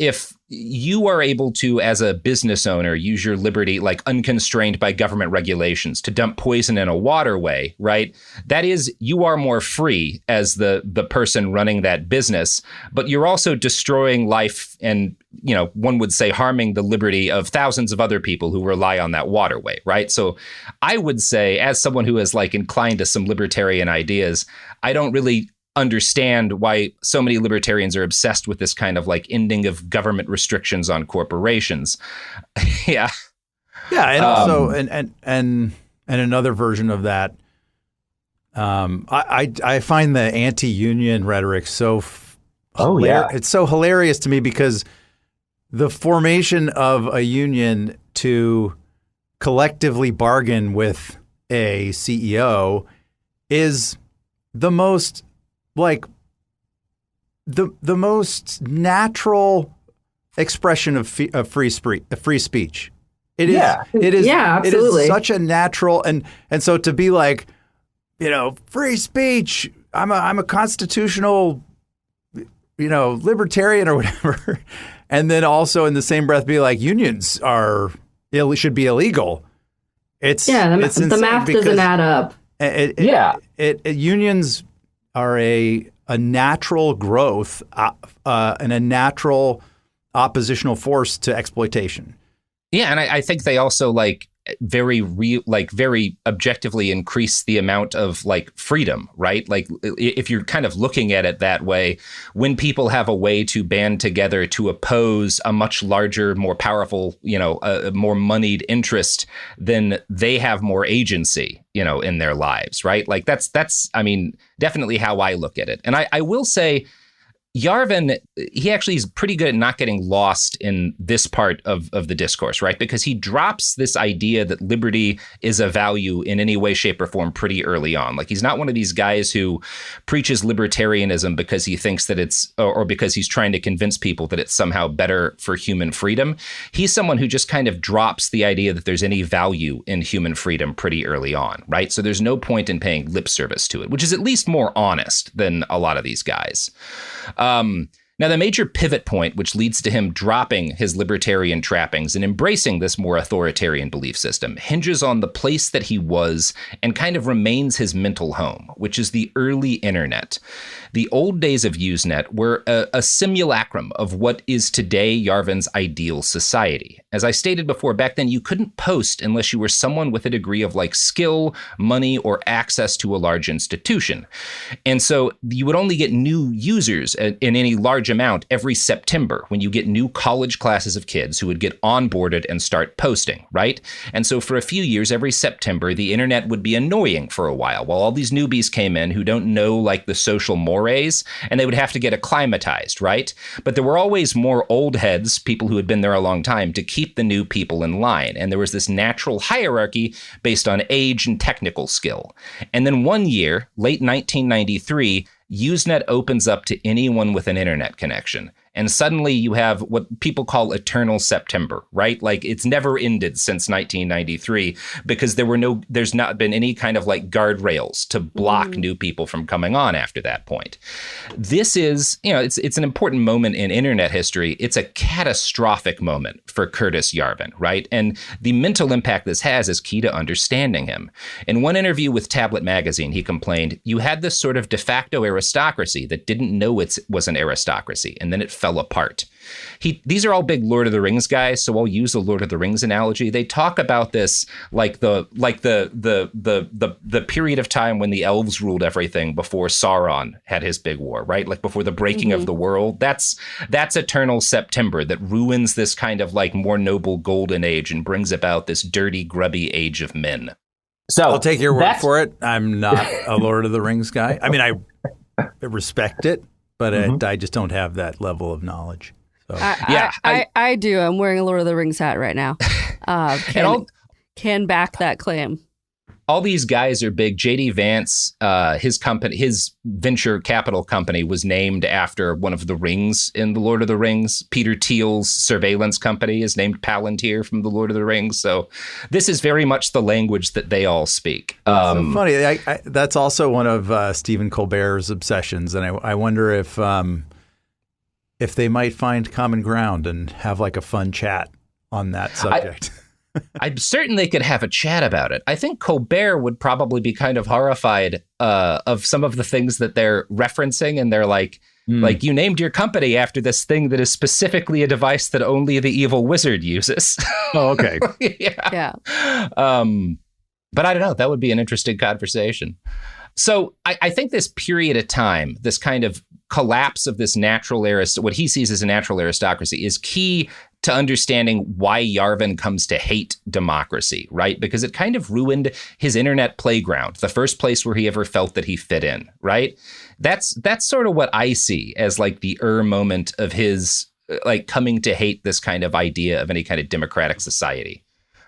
[SPEAKER 2] you are able to, as a business owner, use your liberty like unconstrained by government regulations to dump poison in a waterway, right? That is, you are more free as the person running that business, but you're also destroying life and, you know, one would say harming the liberty of thousands of other people who rely on that waterway, right? So I would say, as someone who is like inclined to some libertarian ideas, I don't really understand why so many libertarians are obsessed with this kind of like ending of government restrictions on corporations. Yeah.
[SPEAKER 3] Yeah. And also, and another version of that, I find the anti-union rhetoric so it's so hilarious to me, because the formation of a union to collectively bargain with a CEO is the most the most natural expression of free speech. It is.
[SPEAKER 25] Yeah.
[SPEAKER 3] It is.
[SPEAKER 25] Yeah, absolutely.
[SPEAKER 3] It is such a natural and so to be like, you know, free speech. I'm a constitutional, you know, libertarian or whatever, and then also in the same breath be like unions should be illegal. It's
[SPEAKER 25] the math doesn't add up.
[SPEAKER 3] Unions a natural growth and a natural oppositional force to exploitation.
[SPEAKER 2] Yeah, and I think they also very objectively increase the amount of freedom, right? Like if you're kind of looking at it that way, when people have a way to band together to oppose a much larger, more powerful, a more moneyed interest, then they have more agency, in their lives, right? Like that's definitely how I look at it. And I will say, Yarvin, he actually is pretty good at not getting lost in this part of the discourse, right? Because he drops this idea that liberty is a value in any way, shape, or form pretty early on. Like, he's not one of these guys who preaches libertarianism because he thinks that it's, or because he's trying to convince people that it's somehow better for human freedom. He's someone who just kind of drops the idea that there's any value in human freedom pretty early on, right? So there's no point in paying lip service to it, which is at least more honest than a lot of these guys. Now, the major pivot point, which leads to him dropping his libertarian trappings and embracing this more authoritarian belief system, hinges on the place that he was and kind of remains his mental home, which is the early internet. The old days of Usenet were a simulacrum of what is today Yarvin's ideal society. As I stated before, back then you couldn't post unless you were someone with a degree of skill, money, or access to a large institution. And so you would only get new users in any large amount every September when you get new college classes of kids who would get onboarded and start posting, right? And so for a few years, every September, the internet would be annoying for a while all these newbies came in who don't know the social mores, and they would have to get acclimatized, right? But there were always more old heads, people who had been there a long time, to keep the new people in line. And there was this natural hierarchy based on age and technical skill. And then one year, late 1993, Usenet opens up to anyone with an internet connection. And suddenly you have what people call eternal September, right? It's never ended since 1993 because there's not been any kind of guardrails to block new people from coming on after that point. This is, it's an important moment in internet history. It's a catastrophic moment for Curtis Yarvin, right? And the mental impact this has is key to understanding him. In one interview with Tablet Magazine, he complained, "You had this sort of de facto aristocracy that didn't know it was an aristocracy, and then it fell apart." These are all big Lord of the Rings guys, so I'll use the Lord of the Rings analogy. They talk about this the period of time when the elves ruled everything before Sauron had his big war, right? Before the breaking of the world. That's eternal September that ruins this kind of more noble golden age and brings about this dirty, grubby age of men.
[SPEAKER 3] So I'll take your word for it. I'm not a Lord of the Rings guy. I mean, I respect it, but I just don't have that level of knowledge. So.
[SPEAKER 1] I do. I'm wearing a Lord of the Rings hat right now. Can back that claim.
[SPEAKER 2] All these guys are big. J.D. Vance, his company, his venture capital company was named after one of the rings in the Lord of the Rings. Peter Thiel's surveillance company is named Palantir from the Lord of the Rings. So this is very much the language that they all speak.
[SPEAKER 3] So funny. That's also one of Stephen Colbert's obsessions. And I wonder if they might find common ground and have a fun chat on that subject.
[SPEAKER 2] I'm certain they could have a chat about it. I think Colbert would probably be kind of horrified of some of the things that they're referencing. And they're like, you named your company after this thing that is specifically a device that only the evil wizard uses.
[SPEAKER 3] Oh, okay.
[SPEAKER 1] Yeah.
[SPEAKER 2] But I don't know. That would be an interesting conversation. So I think this period of time, this kind of collapse of this what he sees as a natural aristocracy, is key to understanding why Yarvin comes to hate democracy, right? Because it kind of ruined his internet playground, the first place where he ever felt that he fit in, right? That's sort of what I see as the moment of his coming to hate this kind of idea of any kind of democratic society.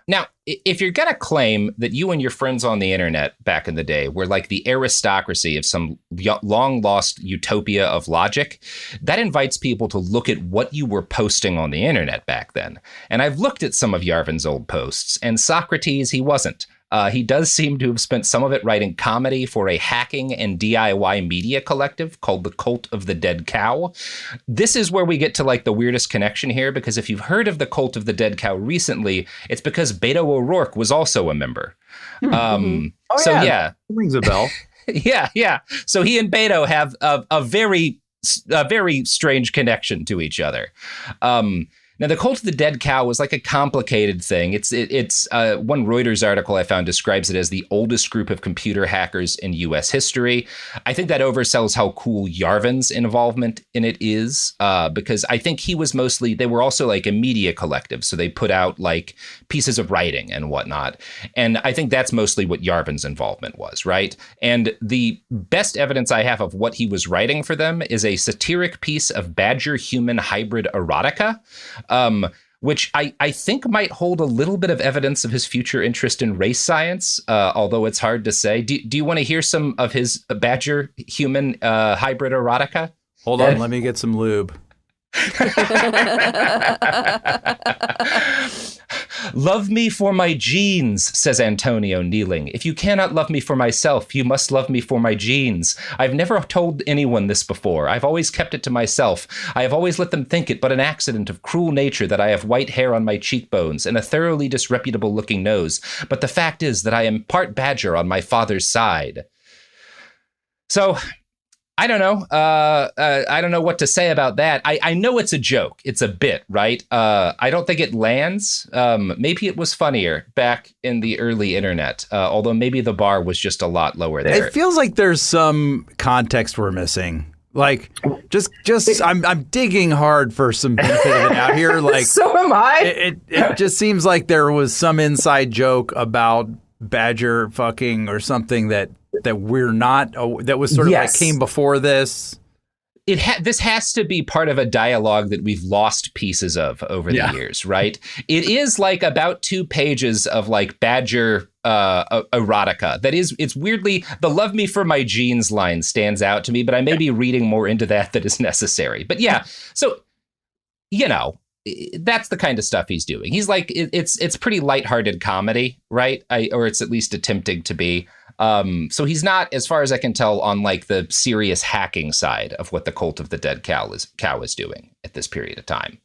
[SPEAKER 2] Now, if you're going to claim that you and your friends on the internet back in the day were the aristocracy of some long lost utopia of logic, that invites people to look at what you were posting on the internet back then. And I've looked at some of Yarvin's old posts, and Socrates, he wasn't. He does seem to have spent some of it writing comedy for a hacking and DIY media collective called the Cult of the Dead Cow. This is where we get to the weirdest connection here, because if you've heard of the Cult of the Dead Cow recently, it's because Beto O'Rourke was also a member.
[SPEAKER 3] Yeah, rings a bell.
[SPEAKER 2] Yeah. So he and Beto have a very strange connection to each other. Now, the Cult of the Dead Cow was like a complicated thing. It's one Reuters article I found describes it as the oldest group of computer hackers in U.S. history. I think that oversells how cool Yarvin's involvement in it is, because I think they were also like a media collective. So they put out like pieces of writing and whatnot. And I think that's mostly what Yarvin's involvement was, right? And the best evidence I have of what he was writing for them is a satiric piece of badger-human hybrid erotica, which I think might hold a little bit of evidence of his future interest in race science, although it's hard to say. Do you want to hear some of his badger-human hybrid erotica?
[SPEAKER 3] Hold on, let me get some lube.
[SPEAKER 2] Love me for my genes, says Antonio, kneeling. If you cannot love me for myself, you must love me for my genes. I've never told anyone this before. I've always kept it to myself. I have always let them think it but an accident of cruel nature that I have white hair on my cheekbones and a thoroughly disreputable looking nose. But the fact is that I am part badger on my father's side. So I don't know. I don't know what to say about that. I know it's a joke. It's a bit, right? I don't think it lands. Maybe it was funnier back in the early internet, although maybe the bar was just a lot lower there.
[SPEAKER 3] It feels like there's some context we're missing. Like, just I'm digging hard for some benefit of it out here. Like,
[SPEAKER 12] so am I.
[SPEAKER 3] It just seems like there was some inside joke about badger fucking or something that we're not, that was sort of like came before this.
[SPEAKER 2] This has to be part of a dialogue that we've lost pieces of over the years, right? It is like about 2 pages of like badger erotica. It's weirdly, the love me for my genes line stands out to me, but I may be reading more into that than is necessary. But yeah, so, you know, that's the kind of stuff he's doing. He's like, it's pretty lighthearted comedy, right? Or it's at least attempting to be. So he's not, as far as I can tell, on like the serious hacking side of what the Cult of the Dead Cow is doing at this period of time.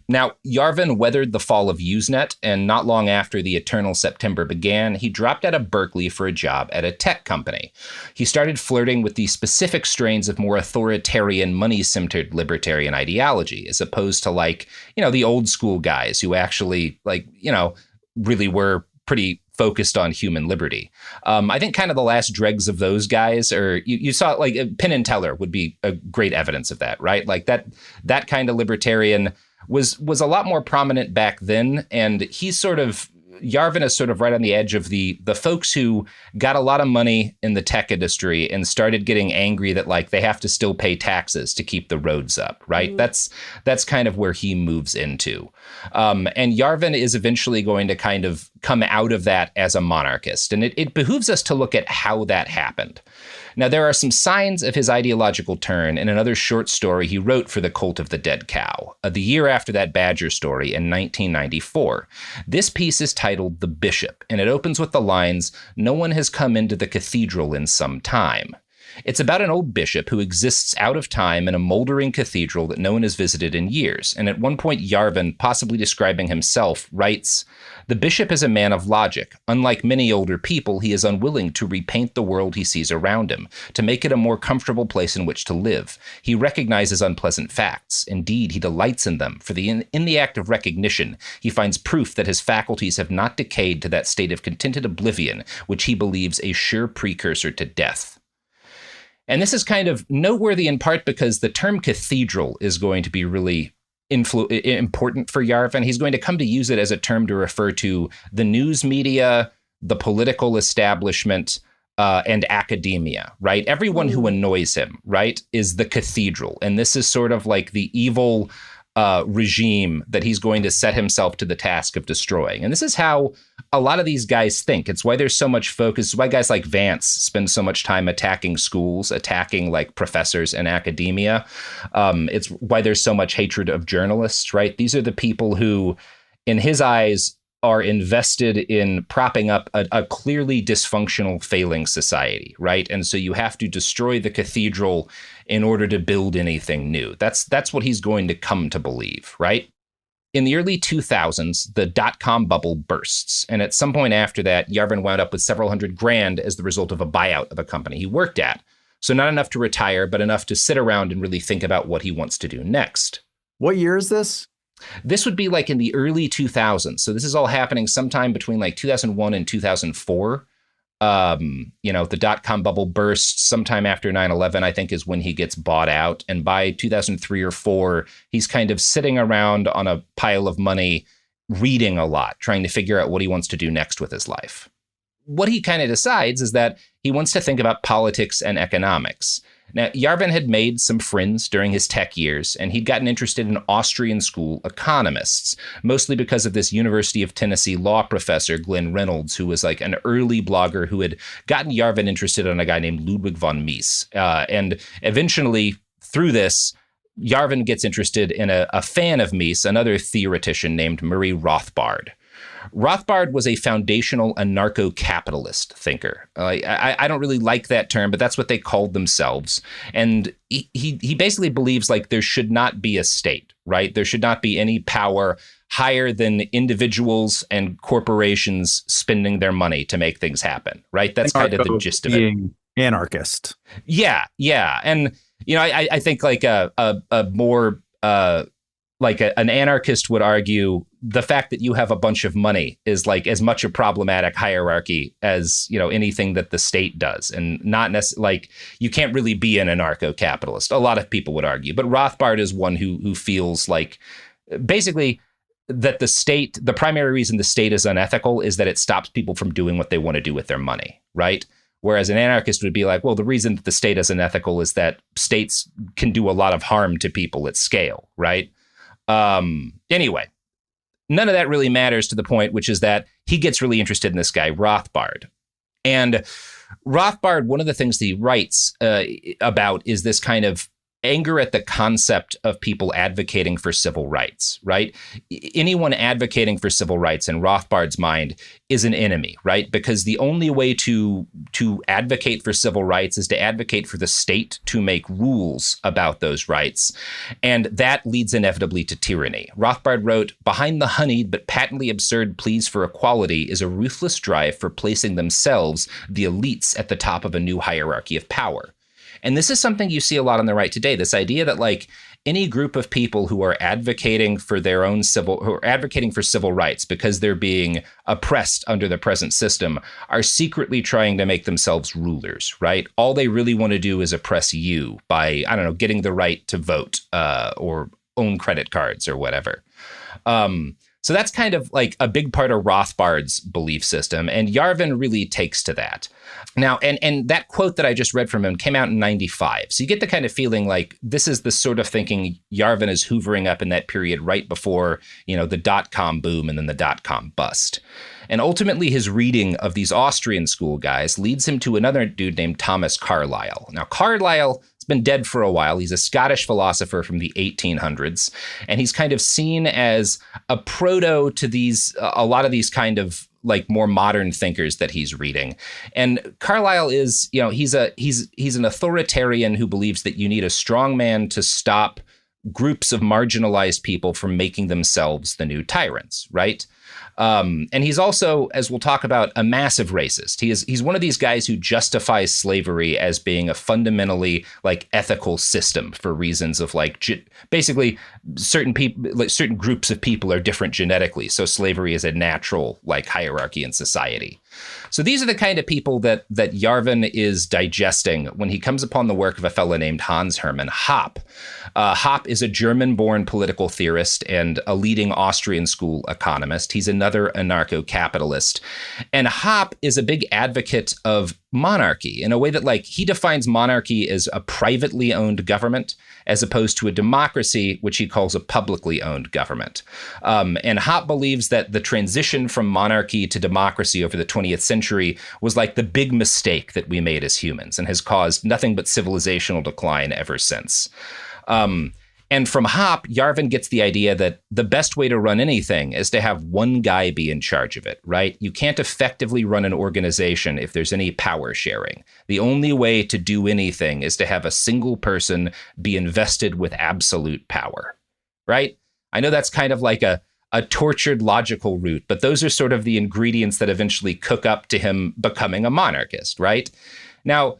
[SPEAKER 2] Now, Yarvin weathered the fall of Usenet, and not long after the Eternal September began, he dropped out of Berkeley for a job at a tech company. He started flirting with the specific strains of more authoritarian, money-centered libertarian ideology, as opposed to like, you know, the old school guys who actually like, you know, really were pretty focused on human liberty. I think kind of the last dregs of those guys are, you saw like Penn and Teller would be a great evidence of that, right? Like that kind of libertarian was a lot more prominent back then. And he's sort of, Yarvin is sort of right on the edge of the folks who got a lot of money in the tech industry and started getting angry that like they have to still pay taxes to keep the roads up, right? That's kind of where he moves into. And Yarvin is eventually going to kind of come out of that as a monarchist. And it behooves us to look at how that happened. Now, there are some signs of his ideological turn in another short story he wrote for the Cult of the Dead Cow, the year after that Badger story in 1994. This piece is titled The Bishop, and it opens with the lines, "No one has come into the cathedral in some time." It's about an old bishop who exists out of time in a moldering cathedral that no one has visited in years. And at one point, Yarvin, possibly describing himself, writes, "The bishop is a man of logic. Unlike many older people, he is unwilling to repaint the world he sees around him, to make it a more comfortable place in which to live. He recognizes unpleasant facts. Indeed, he delights in them, for in the act of recognition, he finds proof that his faculties have not decayed to that state of contented oblivion, which he believes a sure precursor to death." And this is kind of noteworthy in part because the term cathedral is going to be really important for Yarvin. He's going to come to use it as a term to refer to the news media, the political establishment, and academia, right? Everyone who annoys him, right, is the cathedral. And this is sort of like the evil regime that he's going to set himself to the task of destroying. And this is how a lot of these guys think. It's why there's so much focus. It's why guys like Vance spend so much time attacking schools, attacking like professors in academia. It's why there's so much hatred of journalists, right? These are the people who, in his eyes, are invested in propping up a clearly dysfunctional, failing society, right? And so you have to destroy the cathedral in order to build anything new. That's what he's going to come to believe, right? In the early 2000s, the dot-com bubble bursts. And at some point after that, Yarvin wound up with several $100,000 as the result of a buyout of a company he worked at. So not enough to retire, but enough to sit around and really think about what he wants to do next.
[SPEAKER 3] What year is this?
[SPEAKER 2] This would be like in the early 2000s. So this is all happening sometime between like 2001 and 2004. The dot-com bubble bursts sometime after 9/11, I think, is when he gets bought out. And by 2003 or 4, he's kind of sitting around on a pile of money, reading a lot, trying to figure out what he wants to do next with his life. What he kind of decides is that he wants to think about politics and economics. Now, Yarvin had made some friends during his tech years, and he'd gotten interested in Austrian school economists, mostly because of this University of Tennessee law professor, Glenn Reynolds, who was like an early blogger who had gotten Yarvin interested in a guy named Ludwig von Mises. And eventually, through this, Yarvin gets interested in a fan of Mises, another theoretician named Murray Rothbard. Rothbard was a foundational anarcho-capitalist thinker. I don't really like that term, but that's what they called themselves. And he basically believes like there should not be a state, right? There should not be any power higher than individuals and corporations spending their money to make things happen, right? That's kind of the gist of it.
[SPEAKER 3] Being anarchist.
[SPEAKER 2] Yeah. And, I think like an anarchist would argue the fact that you have a bunch of money is like as much a problematic hierarchy as, anything that the state does, and not necessarily like you can't really be an anarcho-capitalist. A lot of people would argue, but Rothbard is one who feels like basically that the primary reason the state is unethical is that it stops people from doing what they want to do with their money, right? Whereas an anarchist would be like, well, the reason that the state is unethical is that states can do a lot of harm to people at scale, right? Anyway, none of that really matters to the point, which is that he gets really interested in this guy, Rothbard. And Rothbard, one of the things that he writes about is this kind of anger at the concept of people advocating for civil rights, right? Anyone advocating for civil rights in Rothbard's mind is an enemy, right? Because the only way to advocate for civil rights is to advocate for the state to make rules about those rights. And that leads inevitably to tyranny. Rothbard wrote, "Behind the honeyed but patently absurd pleas for equality is a ruthless drive for placing themselves, the elites, at the top of a new hierarchy of power." And this is something you see a lot on the right today, this idea that like any group of people who are advocating for civil rights because they're being oppressed under the present system are secretly trying to make themselves rulers, right? All they really want to do is oppress you by, getting the right to vote or own credit cards or whatever. So that's kind of like a big part of Rothbard's belief system. And Yarvin really takes to that. Now, and that quote that I just read from him came out in 95. So you get the kind of feeling like this is the sort of thinking Yarvin is hoovering up in that period right before, the dot-com boom and then the dot-com bust. And ultimately, his reading of these Austrian school guys leads him to another dude named Thomas Carlyle. Now, Carlyle has been dead for a while. He's a Scottish philosopher from the 1800s, and he's kind of seen as a proto to a lot of these kind of like more modern thinkers that he's reading. And Carlyle is, he's an authoritarian who believes that you need a strong man to stop groups of marginalized people from making themselves the new tyrants, right? And he's also, as we'll talk about, a massive racist. He's one of these guys who justifies slavery as being a fundamentally like ethical system for reasons of like basically certain people, like certain groups of people are different genetically. So slavery is a natural like hierarchy in society. So these are the kind of people that Yarvin is digesting when he comes upon the work of a fellow named Hans Hermann Hoppe. Hoppe is a German-born political theorist and a leading Austrian school economist. He's another anarcho-capitalist. And Hoppe is a big advocate of monarchy in a way that like he defines monarchy as a privately owned government as opposed to a democracy, which he calls a publicly owned government. And Hoppe believes that the transition from monarchy to democracy over the 20th century was like the big mistake that we made as humans and has caused nothing but civilizational decline ever since. And from Hoppe, Yarvin gets the idea that the best way to run anything is to have one guy be in charge of it, right? You can't effectively run an organization if there's any power sharing. The only way to do anything is to have a single person be invested with absolute power, right? I know that's kind of like a tortured logical route, but those are sort of the ingredients that eventually cook up to him becoming a monarchist, right? Now,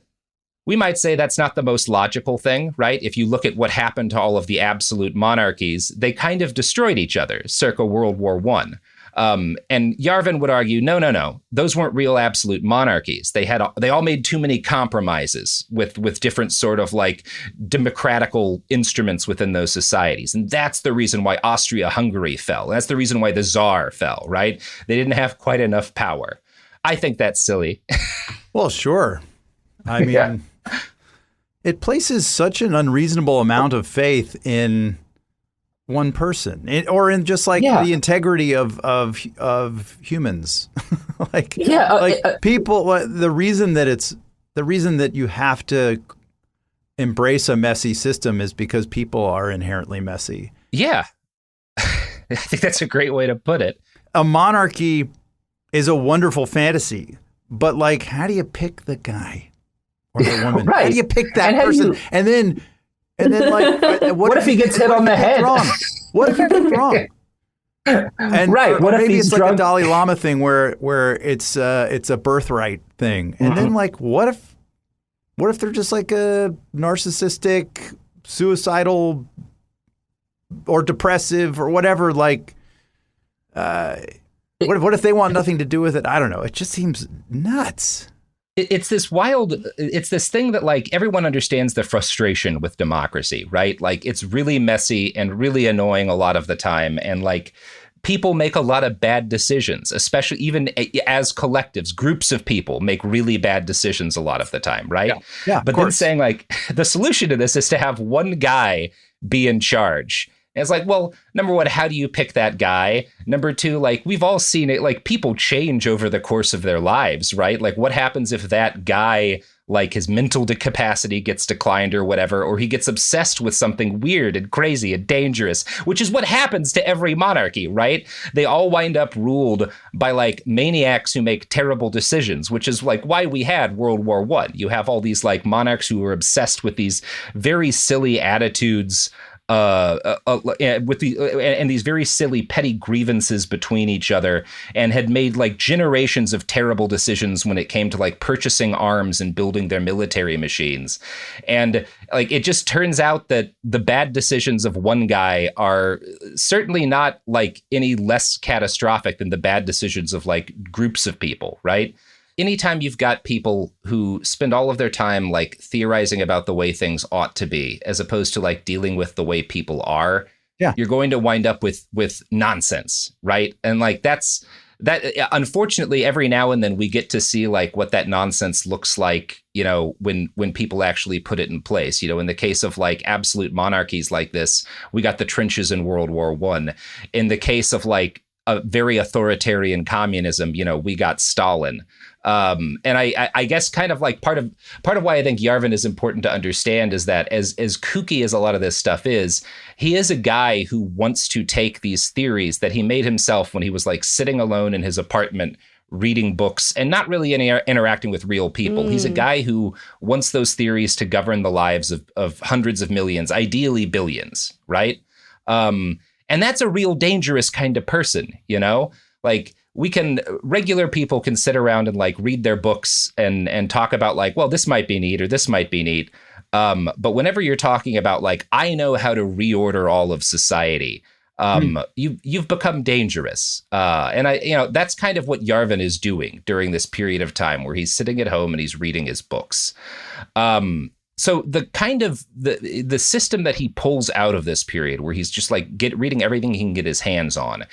[SPEAKER 2] we might say that's not the most logical thing, right? If you look at what happened to all of the absolute monarchies, they kind of destroyed each other circa World War I. And Yarvin would argue, no, those weren't real absolute monarchies. They all made too many compromises with different sort of like democratical instruments within those societies. And that's the reason why Austria-Hungary fell. That's the reason why the Tsar fell, right? They didn't have quite enough power. I think that's silly.
[SPEAKER 3] Well, sure. I mean, it places such an unreasonable amount of faith in one person, or in just like the integrity of humans. People. The reason that you have to embrace a messy system is because people are inherently messy.
[SPEAKER 2] Yeah, I think that's a great way to put it.
[SPEAKER 3] A monarchy is a wonderful fantasy, but like, how do you pick the guy or the woman?
[SPEAKER 19] Right.
[SPEAKER 3] How do you pick that person? And then like,
[SPEAKER 19] what if he gets hit on the head?
[SPEAKER 3] Wrong? What if he gets wrong? And
[SPEAKER 19] right. What if
[SPEAKER 3] maybe
[SPEAKER 19] he's
[SPEAKER 3] it's
[SPEAKER 19] drunk?
[SPEAKER 3] like a Dalai Lama thing where it's a birthright thing, and then like, what if they're just like a narcissistic, suicidal, or depressive or whatever? Like, what if they want nothing to do with it? I don't know. It just seems nuts.
[SPEAKER 2] It's this thing that like everyone understands the frustration with democracy, right? Like it's really messy and really annoying a lot of the time. And like people make a lot of bad decisions, especially even as collectives, groups of people make really bad decisions a lot of the time, right?
[SPEAKER 3] Yeah,
[SPEAKER 2] but then saying like the solution to this is to have one guy be in charge. And it's like, well, number one, how do you pick that guy? Number two, like we've all seen it, like people change over the course of their lives, right? Like what happens if that guy, like his mental capacity gets declined or whatever, or he gets obsessed with something weird and crazy and dangerous, which is what happens to every monarchy, right? They all wind up ruled by like maniacs who make terrible decisions, which is like why we had World War I. You have all these like monarchs who were obsessed with these very silly attitudes, with these very silly petty grievances between each other, and had made like generations of terrible decisions when it came to like purchasing arms and building their military machines. And like it just turns out that the bad decisions of one guy are certainly not like any less catastrophic than the bad decisions of like groups of people, right? Anytime you've got people who spend all of their time like theorizing about the way things ought to be, as opposed to like dealing with the way people are, you're going to wind up with nonsense, right? And like that. Unfortunately, every now and then we get to see like what that nonsense looks like, you know, when people actually put it in place. You know, in the case of like absolute monarchies like this, we got the trenches in World War I. In the case of like a very authoritarian communism, you know, we got Stalin. And I guess kind of like part of why I think Yarvin is important to understand is that as kooky as a lot of this stuff is, he is a guy who wants to take these theories that he made himself when he was like sitting alone in his apartment reading books and not really interacting with real people. He's a guy who wants those theories to govern the lives of hundreds of millions, ideally billions, right? And that's a real dangerous kind of person, you know? Like regular people can sit around and like read their books and talk about like, well, this might be neat or this might be neat. But whenever you're talking about like, I know how to reorder all of society, you've become dangerous. And that's kind of what Yarvin is doing during this period of time where he's sitting at home and he's reading his books. So the kind of the system that he pulls out of this period where he's just like reading everything he can get his hands on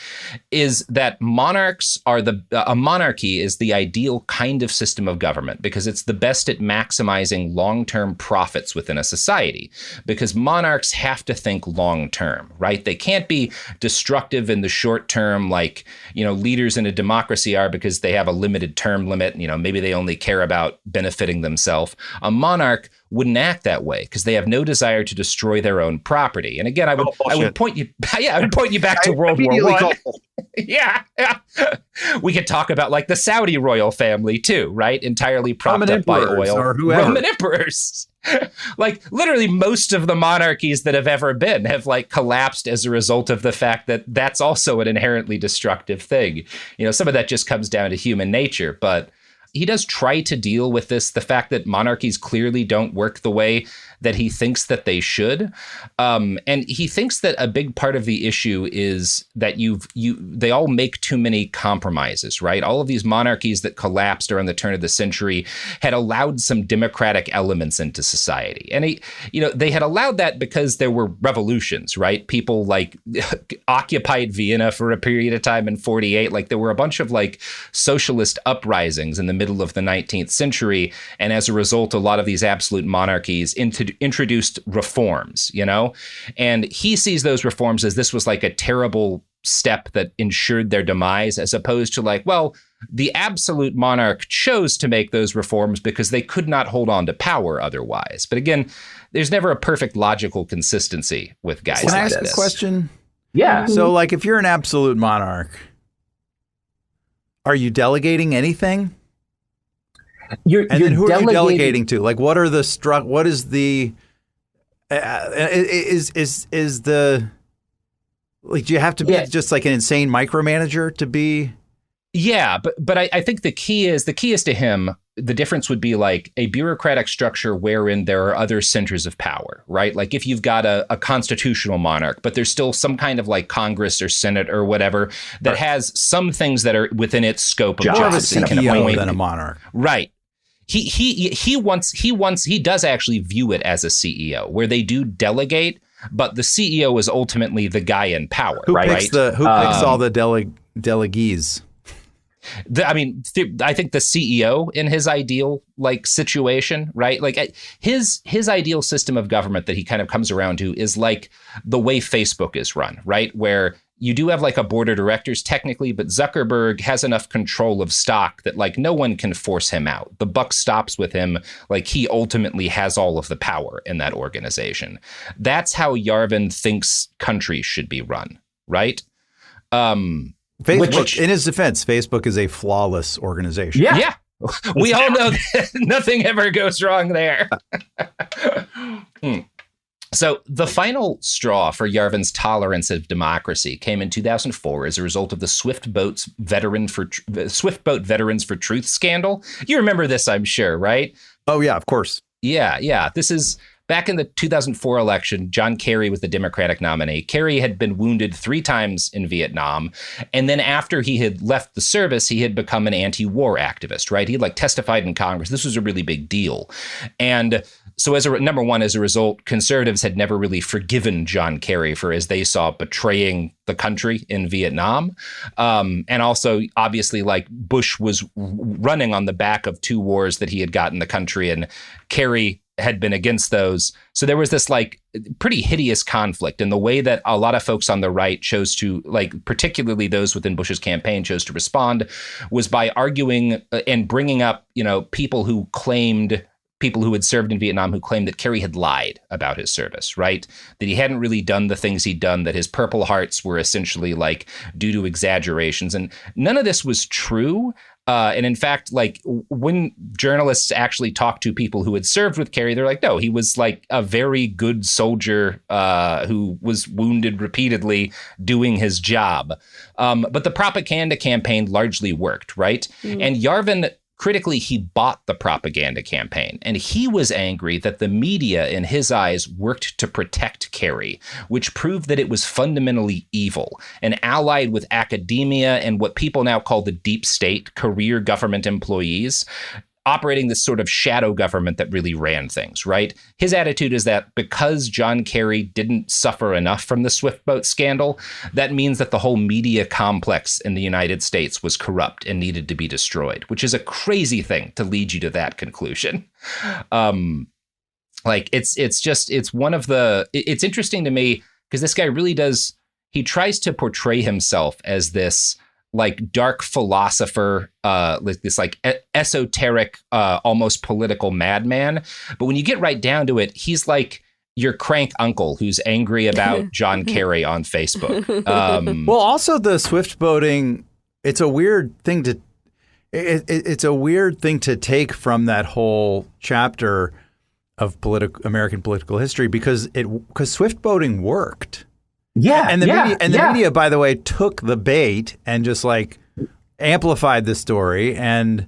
[SPEAKER 2] is that a monarchy is the ideal kind of system of government because it's the best at maximizing long-term profits within a society, because monarchs have to think long-term, right? They can't be destructive in the short term like, you know, leaders in a democracy are, because they have a limited term limit. You know, maybe they only care about benefiting themselves. A monarch wouldn't act that way because they have no desire to destroy their own property. And again, I would point you back to World War I. Yeah. We could talk about like the Saudi royal family too, right? Entirely propped up by oil.
[SPEAKER 3] Or whoever.
[SPEAKER 2] Roman emperors. Like literally most of the monarchies that have ever been have like collapsed as a result of the fact that that's also an inherently destructive thing. You know, some of that just comes down to human nature, but he does try to deal with this, the fact that monarchies clearly don't work the way that he thinks that they should. And he thinks that a big part of the issue is that they all make too many compromises, right? All of these monarchies that collapsed around the turn of the century had allowed some democratic elements into society. And they had allowed that because there were revolutions, right? People like occupied Vienna for a period of time in 48. Like there were a bunch of like socialist uprisings in the middle of the 19th century. And as a result, a lot of these absolute monarchies introduced reforms, you know, and he sees those reforms as this was like a terrible step that ensured their demise, as opposed to like, well, the absolute monarch chose to make those reforms because they could not hold on to power otherwise. But again, there's never a perfect logical consistency with guys like this.
[SPEAKER 3] Can I ask a question?
[SPEAKER 19] Yeah.
[SPEAKER 3] So like if you're an absolute monarch, are you delegating anything? Who are you delegating to? Like, what are the what is the is the like? Do you have to be just like an insane micromanager to be?
[SPEAKER 2] Yeah, but I think the key is to him. The difference would be like a bureaucratic structure wherein there are other centers of power, right? Like if you've got a constitutional monarch, but there's still some kind of like Congress or Senate or whatever that has some things that are within its scope of jobs.
[SPEAKER 3] More of a CEO than a monarch,
[SPEAKER 2] right? He does actually view it as a CEO where they do delegate, but the CEO is ultimately the guy in power.
[SPEAKER 3] Who
[SPEAKER 2] right?
[SPEAKER 3] picks all the delegees?
[SPEAKER 2] I think the CEO in his ideal like situation, right? Like his ideal system of government that he kind of comes around to is like the way Facebook is run, right? Where you do have like a board of directors technically, but Zuckerberg has enough control of stock that like no one can force him out. The buck stops with him. Like he ultimately has all of the power in that organization. That's how Yarvin thinks countries should be run, right?
[SPEAKER 3] Facebook, in his defense, Facebook is a flawless organization.
[SPEAKER 2] Yeah. We all know that nothing ever goes wrong there. So the final straw for Yarvin's tolerance of democracy came in 2004 as a result of the Swift Boat Veterans for Truth scandal. You remember this, I'm sure, right?
[SPEAKER 3] Oh, yeah, of course.
[SPEAKER 2] Yeah. This is back in the 2004 election. John Kerry was the Democratic nominee. Kerry had been wounded 3 times in Vietnam. And then after he had left the service, he had become an anti-war activist, right? He like testified in Congress. This was a really big deal. And so number one, as a result, conservatives had never really forgiven John Kerry for, as they saw, betraying the country in Vietnam. And also, obviously, like Bush was running on the back of 2 wars that he had gotten the country, and Kerry had been against those. So there was this like pretty hideous conflict, and the way that a lot of folks on the right chose to, like, particularly those within Bush's campaign, chose to respond was by arguing and bringing up, people who had served in Vietnam who claimed that Kerry had lied about his service, right? That he hadn't really done the things he'd done, that his Purple Hearts were essentially like due to exaggerations. And none of this was true. And in fact, like when journalists actually talked to people who had served with Kerry, they're like, no, he was like a very good soldier who was wounded repeatedly doing his job. But the propaganda campaign largely worked, right? Mm. And Yarvin, critically, he bought the propaganda campaign, and he was angry that the media, in his eyes, worked to protect Kerry, which proved that it was fundamentally evil and allied with academia and what people now call the deep state, career government employees, operating this sort of shadow government that really ran things, right? His attitude is that because John Kerry didn't suffer enough from the Swift Boat scandal, that means that the whole media complex in the United States was corrupt and needed to be destroyed, which is a crazy thing to lead you to that conclusion. It's interesting to me because this guy really does, he tries to portray himself as this like dark philosopher, this like esoteric, almost political madman. But when you get right down to it, he's like your crank uncle who's angry about John Kerry on Facebook.
[SPEAKER 3] Well, also the swift boating, it's a weird thing to it's a weird thing to take from that whole chapter of American political history because swift boating worked.
[SPEAKER 19] Yeah,
[SPEAKER 3] and the media, by the way, took the bait and just like amplified the story and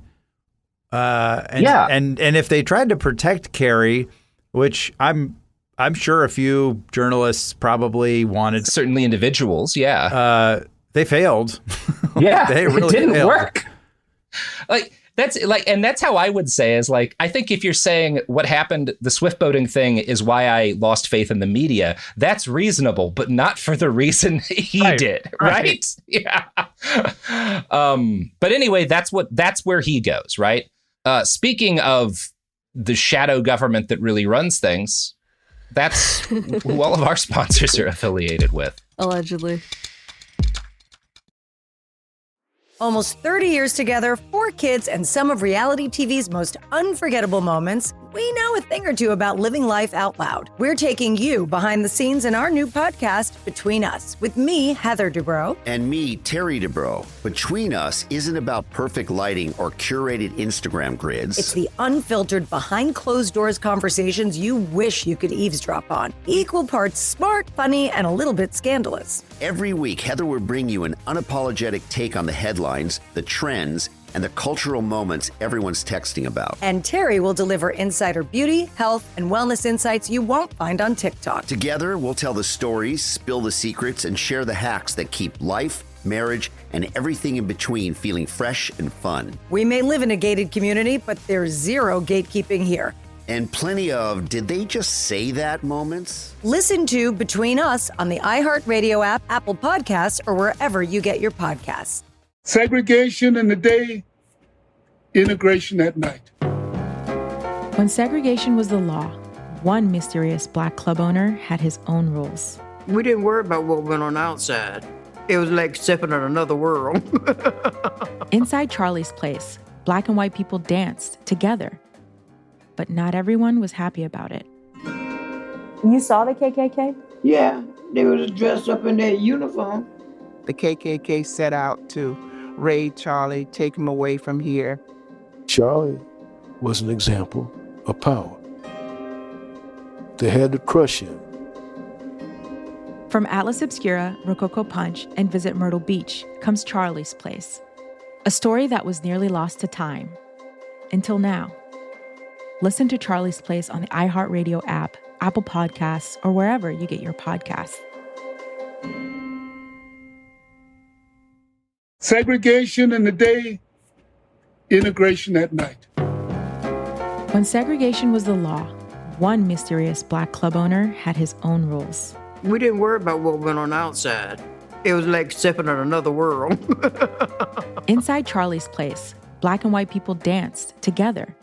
[SPEAKER 3] if they tried to protect Kerry, which I'm sure a few journalists probably wanted,
[SPEAKER 2] certainly individuals,
[SPEAKER 3] they failed.
[SPEAKER 19] Yeah,
[SPEAKER 3] they really
[SPEAKER 19] it didn't
[SPEAKER 3] failed.
[SPEAKER 19] work.
[SPEAKER 2] Like that's like, and that's how I would say is like, I think if you're saying what happened, the swift boating thing is why I lost faith in the media, that's reasonable, but not for the reason he did. Right. Yeah. But anyway, that's where he goes. Right. Speaking of the shadow government that really runs things, that's who all of our sponsors are affiliated with.
[SPEAKER 1] Allegedly.
[SPEAKER 20] Almost 30 years together, 4 kids, and some of reality TV's most unforgettable moments, we know a thing or two about living life out loud. We're taking you behind the scenes in our new podcast, Between Us, with me, Heather Dubrow.
[SPEAKER 21] And me, Terry Dubrow. Between Us isn't about perfect lighting or curated Instagram grids.
[SPEAKER 20] It's the unfiltered, behind closed doors conversations you wish you could eavesdrop on. Equal parts smart, funny, and a little bit scandalous.
[SPEAKER 21] Every week, Heather will bring you an unapologetic take on the headlines, the trends, and the cultural moments everyone's texting about.
[SPEAKER 20] And Terry will deliver insider beauty, health, and wellness insights you won't find on TikTok.
[SPEAKER 21] Together, we'll tell the stories, spill the secrets, and share the hacks that keep life, marriage, and everything in between feeling fresh and fun.
[SPEAKER 20] We may live in a gated community, but there's zero gatekeeping here.
[SPEAKER 21] And plenty of did they just say that moments?
[SPEAKER 20] Listen to Between Us on the iHeartRadio app, Apple Podcasts, or wherever you get your podcasts.
[SPEAKER 11] Segregation in the day, integration at night.
[SPEAKER 10] When segregation was the law, one mysterious black club owner had his own rules.
[SPEAKER 12] We didn't worry about what went on outside. It was like stepping in another world.
[SPEAKER 10] Inside Charlie's place, black and white people danced together. But not everyone was happy about it.
[SPEAKER 22] You saw the KKK?
[SPEAKER 12] Yeah, they was dressed up in their uniform. The KKK set out to raid Charlie, take him away from here.
[SPEAKER 13] Charlie was an example of power. They had to crush him.
[SPEAKER 10] From Atlas Obscura, Rococo Punch, and Visit Myrtle Beach comes Charlie's Place, a story that was nearly lost to time. Until now. Listen to Charlie's Place on the iHeartRadio app, Apple Podcasts, or wherever you get your podcasts.
[SPEAKER 11] Segregation in the day, integration at night.
[SPEAKER 10] When segregation was the law, one mysterious black club owner had his own rules.
[SPEAKER 12] We didn't worry about what went on outside. It was like stepping in another world.
[SPEAKER 10] Inside Charlie's Place, black and white people danced together.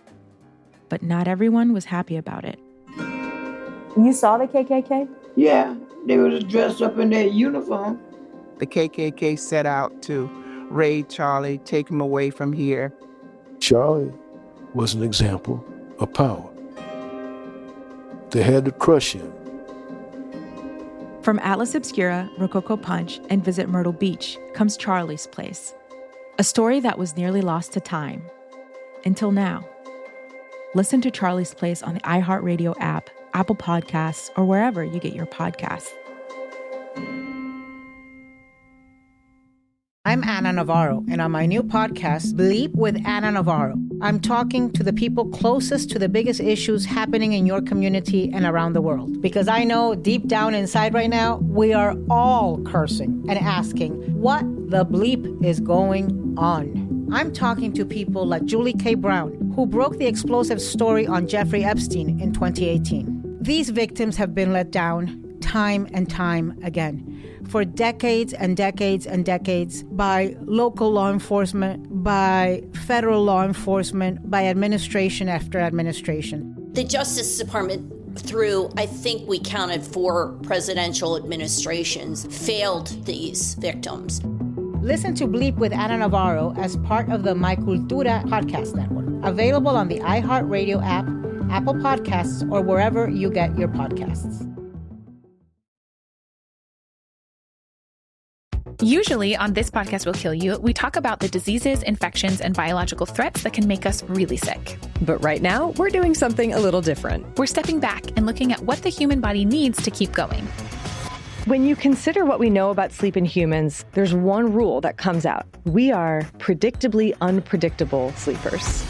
[SPEAKER 10] But not everyone was happy about it.
[SPEAKER 22] You saw the KKK?
[SPEAKER 12] Yeah, they was dressed up in their uniform. The KKK set out to raid Charlie, take him away from here.
[SPEAKER 13] Charlie was an example of power. They had to crush him.
[SPEAKER 10] From Atlas Obscura, Rococo Punch, and Visit Myrtle Beach comes Charlie's Place, a story that was nearly lost to time. Until now. Listen to Charlie's Place on the iHeartRadio app, Apple Podcasts, or wherever you get your podcasts.
[SPEAKER 4] I'm Anna Navarro, and on my new podcast, Bleep with Anna Navarro, I'm talking to the people closest to the biggest issues happening in your community and around the world. Because I know deep down inside right now, we are all cursing and asking, what the bleep is going on? I'm talking to people like Julie K. Brown, who broke the explosive story on Jeffrey Epstein in 2018. These victims have been let down time and time again for decades and decades and decades by local law enforcement, by federal law enforcement, by administration after administration.
[SPEAKER 5] The Justice Department, through, I think we counted 4 presidential administrations, failed these victims.
[SPEAKER 4] Listen to Bleep with Ana Navarro as part of the My Cultura podcast network, available on the iHeartRadio app, Apple Podcasts, or wherever you get your podcasts.
[SPEAKER 7] Usually on This Podcast Will Kill You, we talk about the diseases, infections, and biological threats that can make us really sick.
[SPEAKER 24] But right now, we're doing something a little different.
[SPEAKER 7] We're stepping back and looking at what the human body needs to keep going.
[SPEAKER 24] When you consider what we know about sleep in humans, there's one rule that comes out. We are predictably unpredictable sleepers.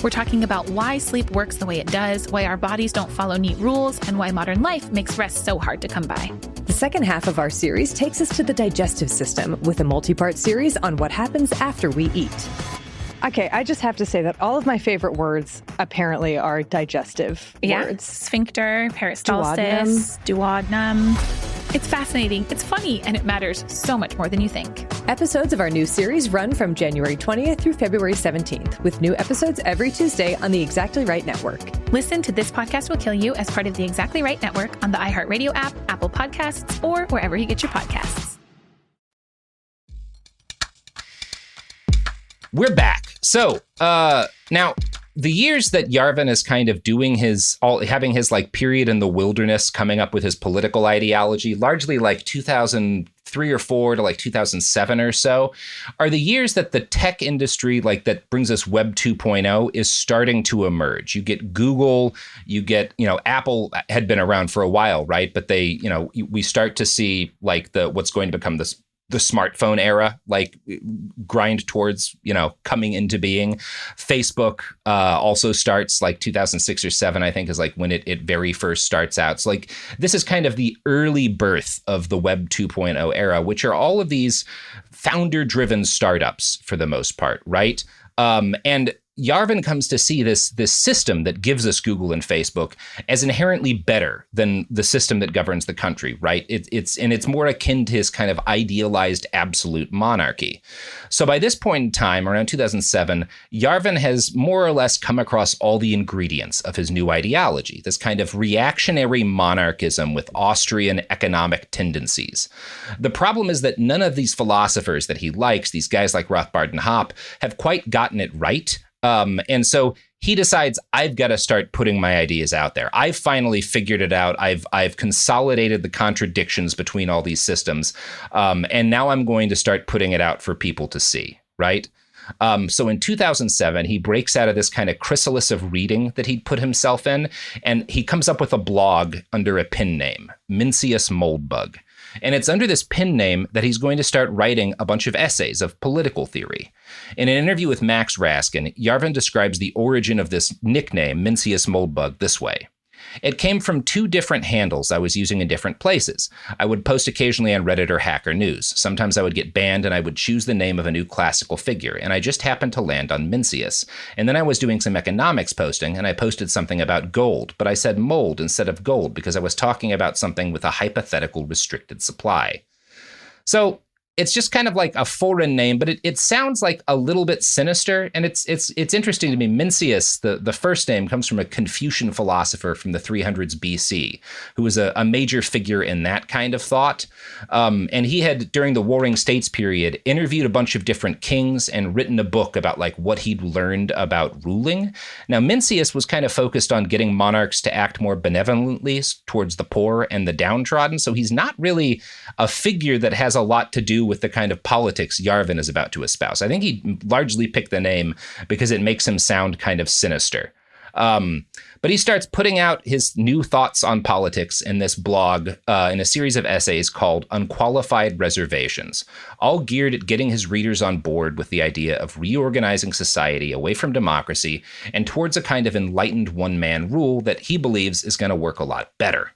[SPEAKER 7] We're talking about why sleep works the way it does, why our bodies don't follow neat rules, and why modern life makes rest so hard to come by.
[SPEAKER 24] The second half of our series takes us to the digestive system with a multi-part series on what happens after we eat. Okay, I just have to say that all of my favorite words apparently are digestive words.
[SPEAKER 7] Sphincter, peristalsis, duodenum. It's fascinating, it's funny, and it matters so much more than you think.
[SPEAKER 24] Episodes of our new series run from January 20th through February 17th, with new episodes every Tuesday on the Exactly Right Network.
[SPEAKER 7] Listen to This Podcast Will Kill You as part of the Exactly Right Network on the iHeartRadio app, Apple Podcasts, or wherever you get your podcasts.
[SPEAKER 2] We're back. So, now the years that Yarvin is kind of doing having his like period in the wilderness, coming up with his political ideology, largely like 2003 or 4 to like 2007 or so, are the years that the tech industry, like that brings us Web 2.0, is starting to emerge. You get Google, you get, Apple had been around for a while, right? But we start to see like what's going to become the smartphone era, like grind towards, coming into being. Facebook also starts like 2006 or 7, I think, is like when it very first starts out. So like this is kind of the early birth of the Web 2.0 era, which are all of these founder-driven startups for the most part, right? And Yarvin comes to see this system that gives us Google and Facebook as inherently better than the system that governs the country, right? It's more akin to his kind of idealized absolute monarchy. So by this point in time, around 2007, Yarvin has more or less come across all the ingredients of his new ideology, this kind of reactionary monarchism with Austrian economic tendencies. The problem is that none of these philosophers that he likes, these guys like Rothbard and Hoppe, have quite gotten it right. And so he decides, I've got to start putting my ideas out there. I've finally figured it out. I've consolidated the contradictions between all these systems. And now I'm going to start putting it out for people to see, right? So in 2007, he breaks out of this kind of chrysalis of reading that he'd put himself in, and he comes up with a blog under a pen name, Mencius Moldbug. And it's under this pen name that he's going to start writing a bunch of essays of political theory. In an interview with Max Raskin, Yarvin describes the origin of this nickname, Mencius Moldbug, this way. It came from 2 different handles I was using in different places. I would post occasionally on Reddit or Hacker News. Sometimes I would get banned and I would choose the name of a new classical figure, and I just happened to land on Mencius. And then I was doing some economics posting, and I posted something about gold, but I said mold instead of gold because I was talking about something with a hypothetical restricted supply. So it's just kind of like a foreign name, but it sounds like a little bit sinister. And it's interesting to me. Mencius, the first name, comes from a Confucian philosopher from the 300s BC, who was a major figure in that kind of thought. And he had, during the Warring States period, interviewed a bunch of different kings and written a book about like what he'd learned about ruling. Now, Mencius was kind of focused on getting monarchs to act more benevolently towards the poor and the downtrodden. So he's not really a figure that has a lot to do with the kind of politics Yarvin is about to espouse. I think he largely picked the name because it makes him sound kind of sinister. But he starts putting out his new thoughts on politics in this blog in a series of essays called Unqualified Reservations, all geared at getting his readers on board with the idea of reorganizing society away from democracy and towards a kind of enlightened one-man rule that he believes is going to work a lot better.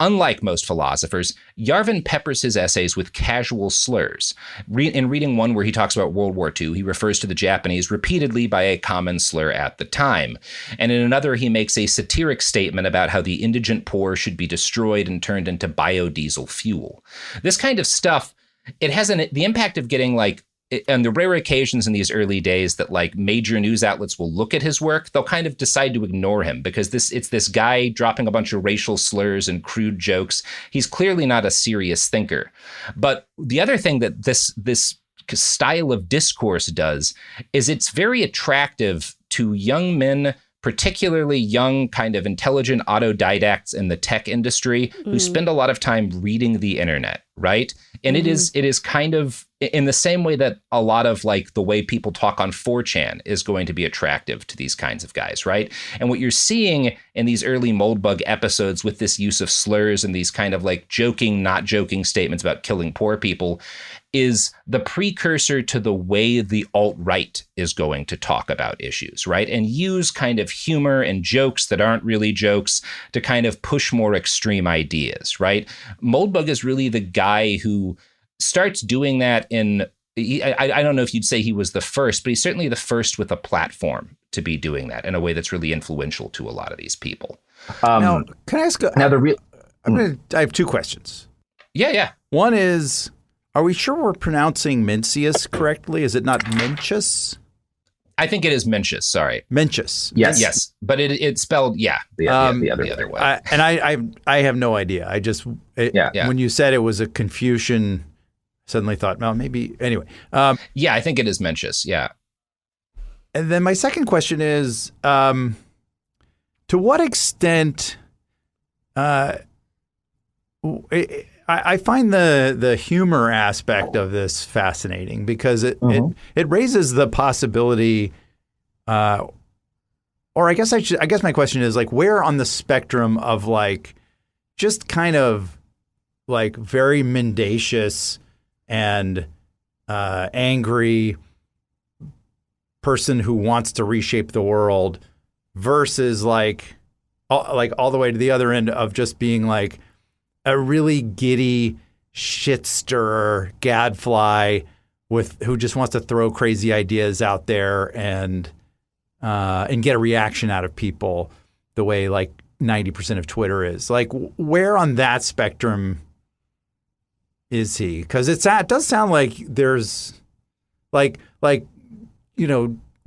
[SPEAKER 2] Unlike most philosophers, Yarvin peppers his essays with casual slurs. In reading one where he talks about World War II, he refers to the Japanese repeatedly by a common slur at the time. And in another, he makes a satiric statement about how the indigent poor should be destroyed and turned into biodiesel fuel. This kind of stuff, it has the impact of getting like, on the rare occasions in these early days that like major news outlets will look at his work, they'll kind of decide to ignore him because it's this guy dropping a bunch of racial slurs and crude jokes. He's clearly not a serious thinker. But the other thing that this style of discourse does is it's very attractive to young men, particularly young kind of intelligent autodidacts in the tech industry who spend a lot of time reading the internet, right? And it is kind of in the same way that a lot of like the way people talk on 4chan is going to be attractive to these kinds of guys, right? And what you're seeing in these early Moldbug episodes with this use of slurs and these kind of like joking, not joking statements about killing poor people is the precursor to the way the alt-right is going to talk about issues, right? And use kind of humor and jokes that aren't really jokes to kind of push more extreme ideas, right? Moldbug is really the guy who starts doing that I don't know if you'd say he was the first, but he's certainly the first with a platform to be doing that in a way that's really influential to a lot of these people.
[SPEAKER 3] Now, can I ask? I have two questions.
[SPEAKER 2] Yeah.
[SPEAKER 3] One is, are we sure we're pronouncing Mencius correctly? Is it not Mencius?
[SPEAKER 2] I think it is Mencius. Sorry,
[SPEAKER 3] Mencius.
[SPEAKER 2] Yes, but it's spelled the other way.
[SPEAKER 3] I have no idea. I just when you said it was a Confucian, suddenly thought, well, maybe anyway.
[SPEAKER 2] I think it is Mencius. Yeah.
[SPEAKER 3] And then my second question is, to what extent? I find the humor aspect of this fascinating because it raises the possibility, or I guess my question is like, where on the spectrum of like just kind of like very mendacious and angry person who wants to reshape the world versus like all the way to the other end of just being like a really giddy shit stirrer gadfly who just wants to throw crazy ideas out there and get a reaction out of people the way like 90% of Twitter is. Like where on that spectrum is he? Because it does sound like there's like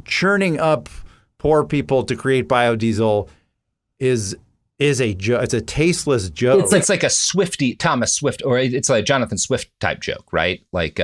[SPEAKER 3] churning up poor people to create biodiesel is it's a tasteless joke.
[SPEAKER 2] It's like a Thomas Swift, or it's like a Jonathan Swift type joke, right? Like,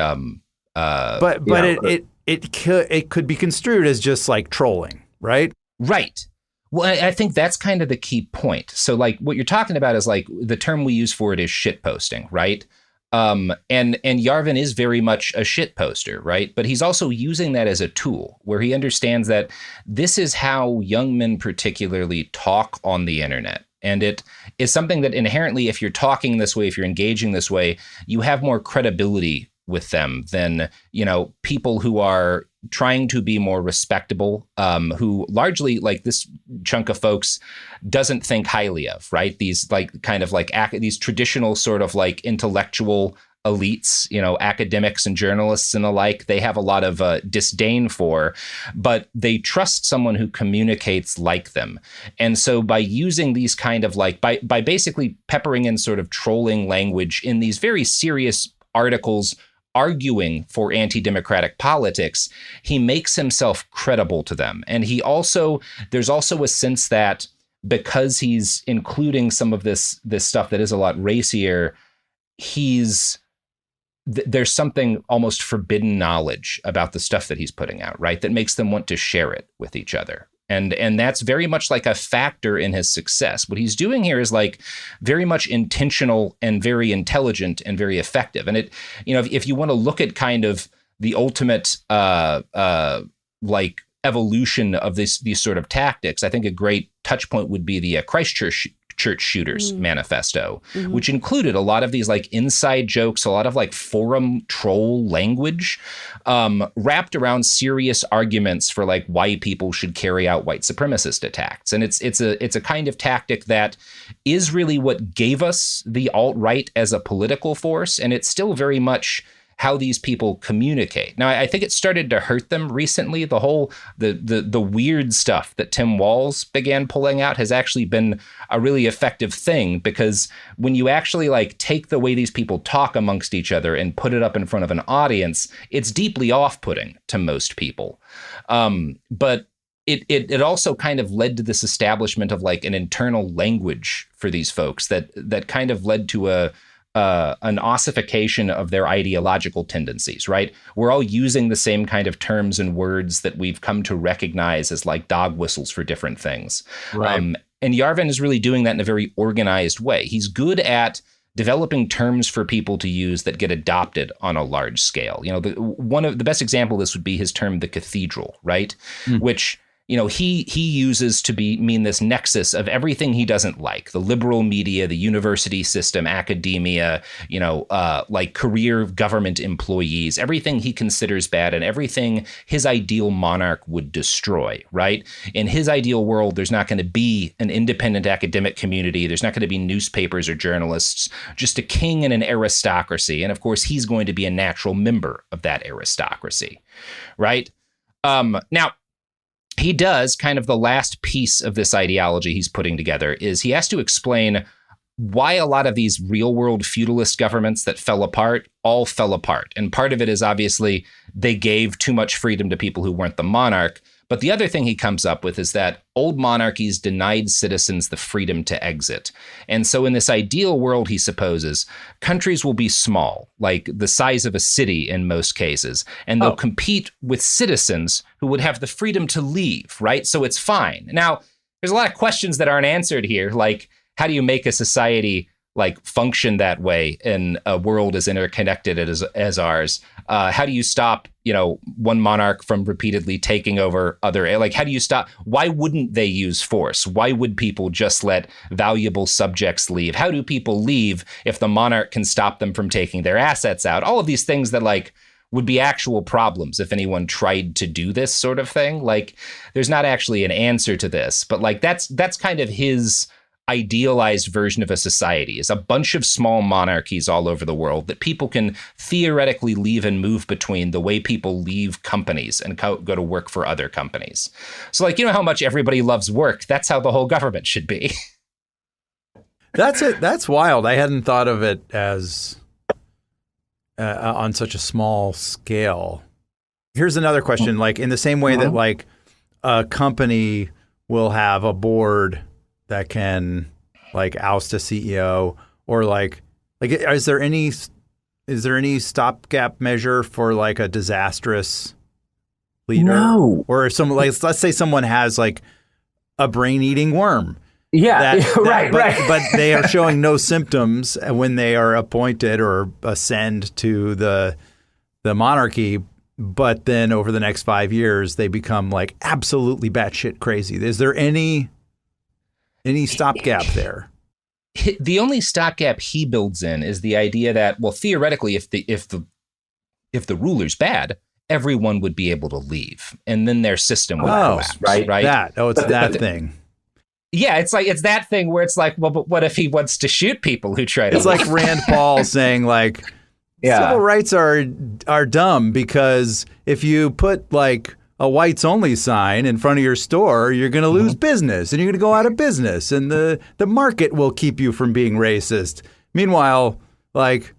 [SPEAKER 3] it could be construed as just like trolling, right?
[SPEAKER 2] Right. Well, I think that's kind of the key point. So, like, what you're talking about is like the term we use for it is shit posting, right? And Yarvin is very much a shit poster, right? But he's also using that as a tool where he understands that this is how young men particularly talk on the internet. And it is something that inherently, if you're talking this way, if you're engaging this way, you have more credibility with them than, people who are trying to be more respectable, who largely, like this chunk of folks, doesn't think highly of, right? These these traditional sort of like intellectual elites, academics and journalists and the like, they have a lot of disdain for, but they trust someone who communicates like them. And so by using these kind of like, by basically peppering in sort of trolling language in these very serious articles arguing for anti-democratic politics, he makes himself credible to them. And there's also a sense that because he's including some of this stuff that is a lot racier, there's something almost forbidden knowledge about the stuff that he's putting out, right? That makes them want to share it with each other. And that's very much like a factor in his success. What he's doing here is like very much intentional and very intelligent and very effective. And if you want to look at kind of the ultimate like evolution of these sort of tactics, I think a great touch point would be the Christchurch shooters manifesto, which included a lot of these like inside jokes, a lot of like forum troll language, wrapped around serious arguments for like why people should carry out white supremacist attacks. And it's a kind of tactic that is really what gave us the alt-right as a political force, and it's still very much how these people communicate. Now, I think it started to hurt them recently. The whole the weird stuff that Tim Walz began pulling out has actually been a really effective thing, because when you actually like take the way these people talk amongst each other and put it up in front of an audience, it's deeply off-putting to most people. But it also kind of led to this establishment of like an internal language for these folks that kind of led to an ossification of their ideological tendencies, right? We're all using the same kind of terms and words that we've come to recognize as like dog whistles for different things.
[SPEAKER 3] Right.
[SPEAKER 2] And Yarvin is really doing that in a very organized way. He's good at developing terms for people to use that get adopted on a large scale. You know, one of the best example of this would be his term, the cathedral, right? Which, you know, he uses to mean this nexus of everything he doesn't like: the liberal media, the university system, academia, you know, like career government employees, everything he considers bad and everything his ideal monarch would destroy, right? In his ideal world, there's not going to be an independent academic community. There's not going to be newspapers or journalists, just a king and an aristocracy. And of course, he's going to be a natural member of that aristocracy, right? Now, he does kind of the last piece of this ideology he's putting together is he has to explain why a lot of these real world feudalist governments that fell apart all fell apart. And part of it is obviously they gave too much freedom to people who weren't the monarch. But the other thing he comes up with is that old monarchies denied citizens the freedom to exit. And so in this ideal world, he supposes, countries will be small, like the size of a city in most cases, and they'll compete with citizens who would have the freedom to leave, right? So it's fine. Now, there's a lot of questions that aren't answered here, like how do you make a society like function that way in a world as interconnected as ours? How do you stop, you know, one monarch from repeatedly taking over other? Like, how do you stop? Why wouldn't they use force? Why would people just let valuable subjects leave? How do people leave if the monarch can stop them from taking their assets out? All of these things that like would be actual problems if anyone tried to do this sort of thing. Like, there's not actually an answer to this, but like that's kind of his idealized version of a society, is a bunch of small monarchies all over the world that people can theoretically leave and move between the way people leave companies and go to work for other companies. So like, you know how much everybody loves work? That's how the whole government should be.
[SPEAKER 3] That's it. That's wild. I hadn't thought of it as on such a small scale. Here's another question. Like in the same way that like a company will have a board that can like oust a CEO, or like is there any stopgap measure for like a disastrous leader?
[SPEAKER 19] No.
[SPEAKER 3] Or if someone, like, let's say someone has like a brain-eating worm.
[SPEAKER 19] Yeah, right.
[SPEAKER 3] But they are showing no symptoms when they are appointed or ascend to the monarchy. But then over the next 5 years, they become like absolutely batshit crazy. Is there any stopgap there?
[SPEAKER 2] The only stopgap he builds in is the idea that, well, theoretically, if the ruler's bad, everyone would be able to leave, and then their system would collapse. Right?
[SPEAKER 3] It's that thing.
[SPEAKER 2] Yeah, it's that thing where it's like, well, but what if he wants to shoot people who try to?
[SPEAKER 3] It's like Rand Paul saying, like, civil rights are dumb because if you put like a whites only sign in front of your store, you're going to lose business and you're going to go out of business, and the market will keep you from being racist. Meanwhile, like,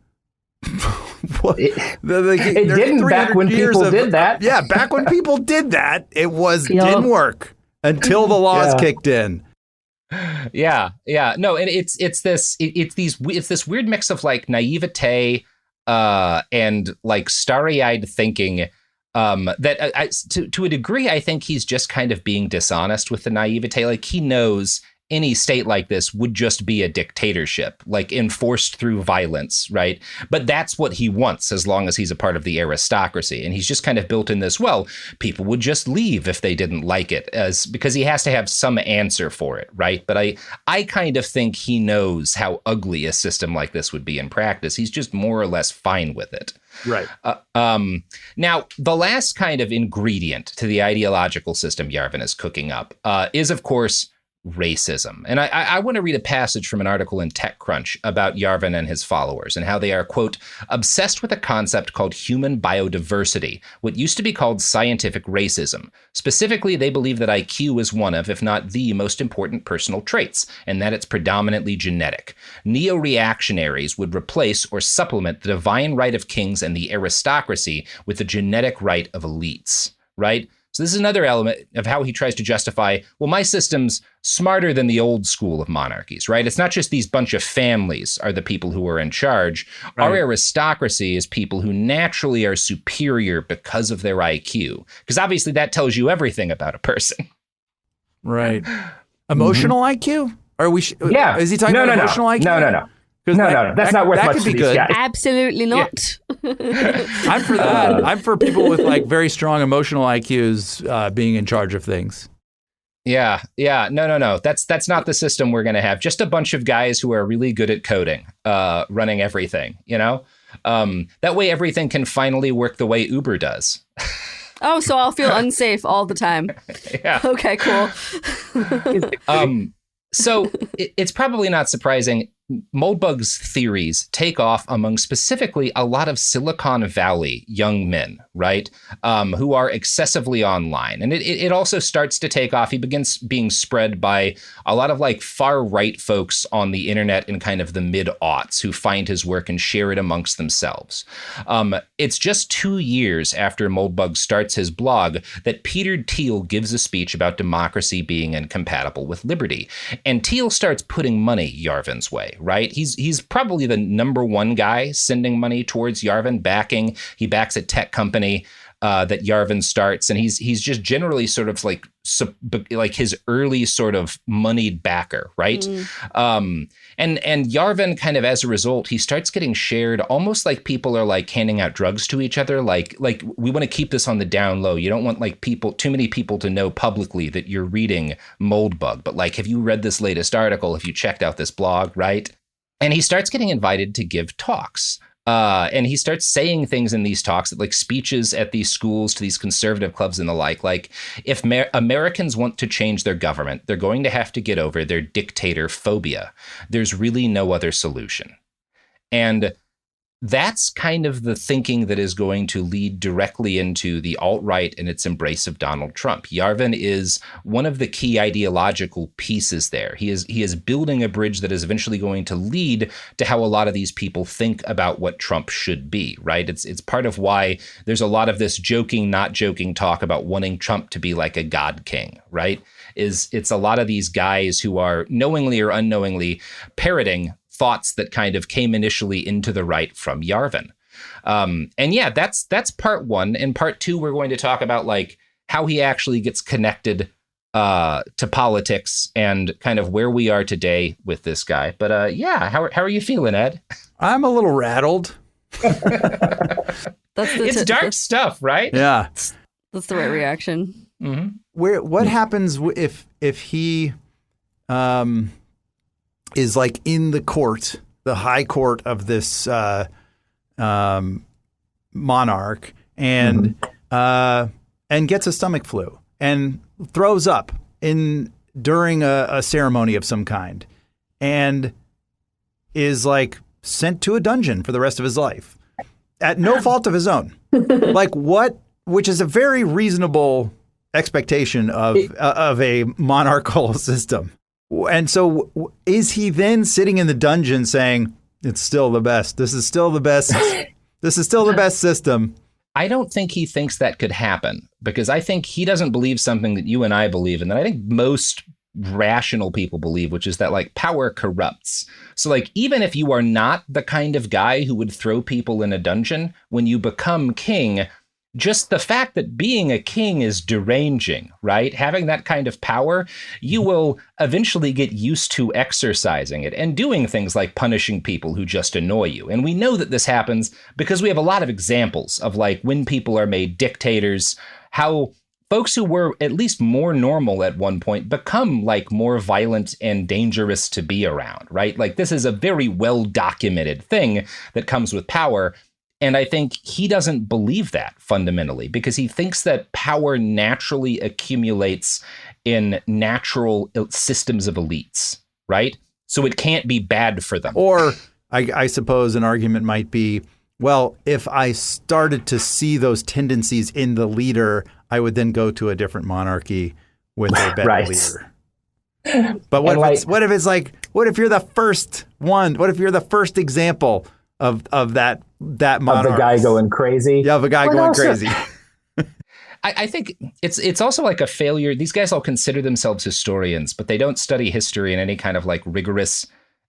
[SPEAKER 19] it didn't back when people did that.
[SPEAKER 3] Yeah, back when people did that, it didn't work until the laws kicked in.
[SPEAKER 2] Yeah. No, and it's this weird mix of like naivete and like starry-eyed thinking. That to a degree, I think he's just kind of being dishonest with the naivete. Like, he knows any state like this would just be a dictatorship, like enforced through violence, right? But that's what he wants as long as he's a part of the aristocracy. And he's just kind of built in this, well, people would just leave if they didn't like it, because he has to have some answer for it, right? But I kind of think he knows how ugly a system like this would be in practice. He's just more or less fine with it.
[SPEAKER 3] Right.
[SPEAKER 2] Now, the last kind of ingredient to the ideological system Yarvin is cooking up is, of course, racism. And I want to read a passage from an article in TechCrunch about Yarvin and his followers and how they are, quote, obsessed with a concept called human biodiversity, what used to be called scientific racism. Specifically, they believe that IQ is one of, if not the most important personal traits, and that it's predominantly genetic. Neo-reactionaries would replace or supplement the divine right of kings and the aristocracy with the genetic right of elites, right? So this is another element of how he tries to justify, well, my system's smarter than the old school of monarchies, right? It's not just these bunch of families are the people who are in charge. Right. Our aristocracy is people who naturally are superior because of their IQ. Because obviously that tells you everything about a person.
[SPEAKER 3] Right. Emotional IQ? Are we?
[SPEAKER 19] Yeah.
[SPEAKER 3] Is he talking about emotional IQ?
[SPEAKER 19] No. No. That's not worth much to these guys.
[SPEAKER 1] Absolutely not.
[SPEAKER 3] Yeah. I'm for that. I'm for people with like very strong emotional IQs being in charge of things.
[SPEAKER 2] Yeah. No. That's not the system we're going to have. Just a bunch of guys who are really good at coding, running everything, you know? That way everything can finally work the way Uber does.
[SPEAKER 1] Oh, so I'll feel unsafe all the time.
[SPEAKER 2] Yeah.
[SPEAKER 1] Okay, cool.
[SPEAKER 2] So it's probably not surprising. Moldbug's theories take off among specifically a lot of Silicon Valley young men, right? Who are excessively online. And it also starts to take off. He begins being spread by a lot of like far right folks on the internet in kind of the mid-aughts who find his work and share it amongst themselves. It's just 2 years after Moldbug starts his blog that Peter Thiel gives a speech about democracy being incompatible with liberty. And Thiel starts putting money Yarvin's way. Right? He's probably the number one guy sending money towards Yarvin, he backs a tech company that Yarvin starts, and he's just generally sort of like his early sort of moneyed backer, right? And Yarvin kind of as a result, he starts getting shared almost like people are like handing out drugs to each other. Like we want to keep this on the down low. You don't want like too many people to know publicly that you're reading Moldbug. But like, have you read this latest article? Have you checked out this blog? Right? And he starts getting invited to give talks. And he starts saying things in these talks, like speeches at these schools to these conservative clubs and the like if Americans want to change their government, they're going to have to get over their dictator phobia. There's really no other solution. And that's kind of the thinking that is going to lead directly into the alt-right and its embrace of Donald Trump. Yarvin is one of the key ideological pieces there. He is building a bridge that is eventually going to lead to how a lot of these people think about what Trump should be, right? It's part of why there's a lot of this joking, not joking talk about wanting Trump to be like a god king, right? It's a lot of these guys who are knowingly or unknowingly parroting thoughts that kind of came initially into the right from Yarvin. And yeah, that's part one. And part two, we're going to talk about like how he actually gets connected to politics and kind of where we are today with this guy. But yeah, how are you feeling, Ed? I'm
[SPEAKER 3] a little rattled.
[SPEAKER 2] It's dark stuff, right?
[SPEAKER 3] Yeah.
[SPEAKER 1] That's the right reaction.
[SPEAKER 2] Mm-hmm.
[SPEAKER 3] What happens if he is like in the court, the high court of this monarch, and gets a stomach flu and throws up during a ceremony of some kind, and is like sent to a dungeon for the rest of his life at no fault of his own. Which is a very reasonable expectation of a monarchical system. And so is he then sitting in the dungeon saying, it's still the best. This is still the best. This is still the best system.
[SPEAKER 2] I don't think he thinks that could happen, because I think he doesn't believe something that you and I believe, and that I think most rational people believe, which is that like power corrupts. So like, even if you are not the kind of guy who would throw people in a dungeon, when you become king, just the fact that being a king is deranging, right? Having that kind of power, you will eventually get used to exercising it and doing things like punishing people who just annoy you. And we know that this happens because we have a lot of examples of like when people are made dictators, how folks who were at least more normal at one point become like more violent and dangerous to be around, right? Like this is a very well documented thing that comes with power. And I think he doesn't believe that fundamentally, because he thinks that power naturally accumulates in natural systems of elites, right? So it can't be bad for them.
[SPEAKER 3] Or I suppose an argument might be, well, if I started to see those tendencies in the leader, I would then go to a different monarchy with a better leader. But what if it's like, what if you're the first one? What if you're the first example of that monarch?
[SPEAKER 19] Of the guy going crazy?
[SPEAKER 3] Yeah, of a guy going crazy.
[SPEAKER 2] I think it's also like a failure. These guys all consider themselves historians, but they don't study history in any kind of like rigorous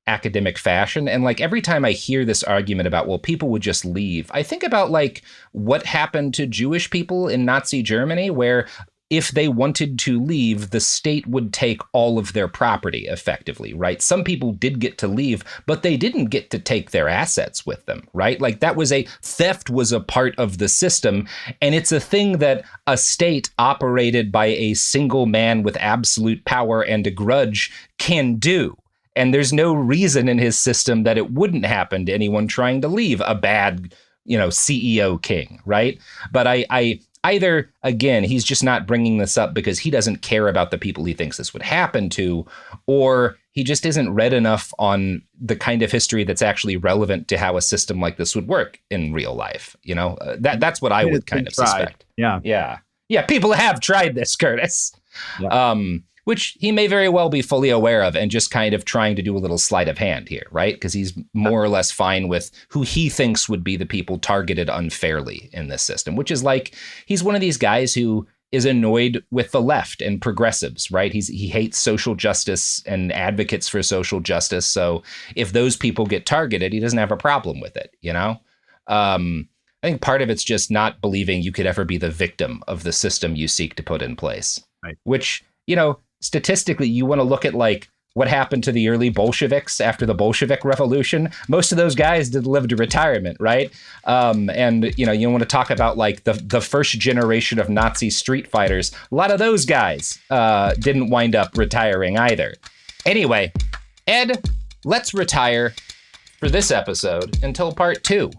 [SPEAKER 2] academic fashion. And like every time I hear this argument about, well, people would just leave, I think about like what happened to Jewish people in Nazi Germany, where if they wanted to leave, the state would take all of their property effectively, right? Some people did get to leave, but they didn't get to take their assets with them, right? Like theft was a part of the system. And it's a thing that a state operated by a single man with absolute power and a grudge can do. And there's no reason in his system that it wouldn't happen to anyone trying to leave a bad, CEO king, right? But I either, again, he's just not bringing this up because he doesn't care about the people he thinks this would happen to, or he just isn't read enough on the kind of history that's actually relevant to how a system like this would work in real life. That's what I would kind of suspect. Yeah. People have tried this, Curtis. Yeah. Which he may very well be fully aware of and just kind of trying to do a little sleight of hand here, right? Because he's more or less fine with who he thinks would be the people targeted unfairly in this system, which is like, he's one of these guys who is annoyed with the left and progressives, right? He hates social justice and advocates for social justice. So if those people get targeted, he doesn't have a problem with it, I think part of it's just not believing you could ever be the victim of the system you seek to put in place, right? Which, statistically, you want to look at like what happened to the early Bolsheviks after the Bolshevik Revolution. Most of those guys did live to retirement, right? And you want to talk about like the first generation of Nazi street fighters. A lot of those guys didn't wind up retiring either. Anyway, Ed, let's retire for this episode until part 2.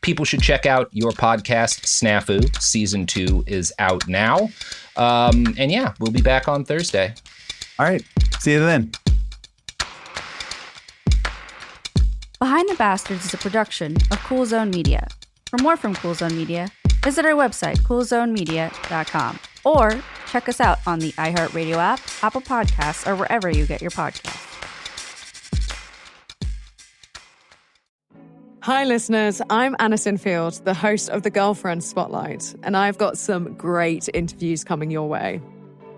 [SPEAKER 2] People should check out your podcast, Snafu. Season 2 is out now. And yeah, we'll be back on Thursday.
[SPEAKER 3] All right. See you then.
[SPEAKER 1] Behind the Bastards is a production of Cool Zone Media. For more from Cool Zone Media, visit our website, coolzonemedia.com, or check us out on the iHeartRadio app, Apple Podcasts, or wherever you get your podcasts.
[SPEAKER 6] Hi, listeners. I'm Anna Sinfield, the host of the Girlfriend Spotlight, and I've got some great interviews coming your way.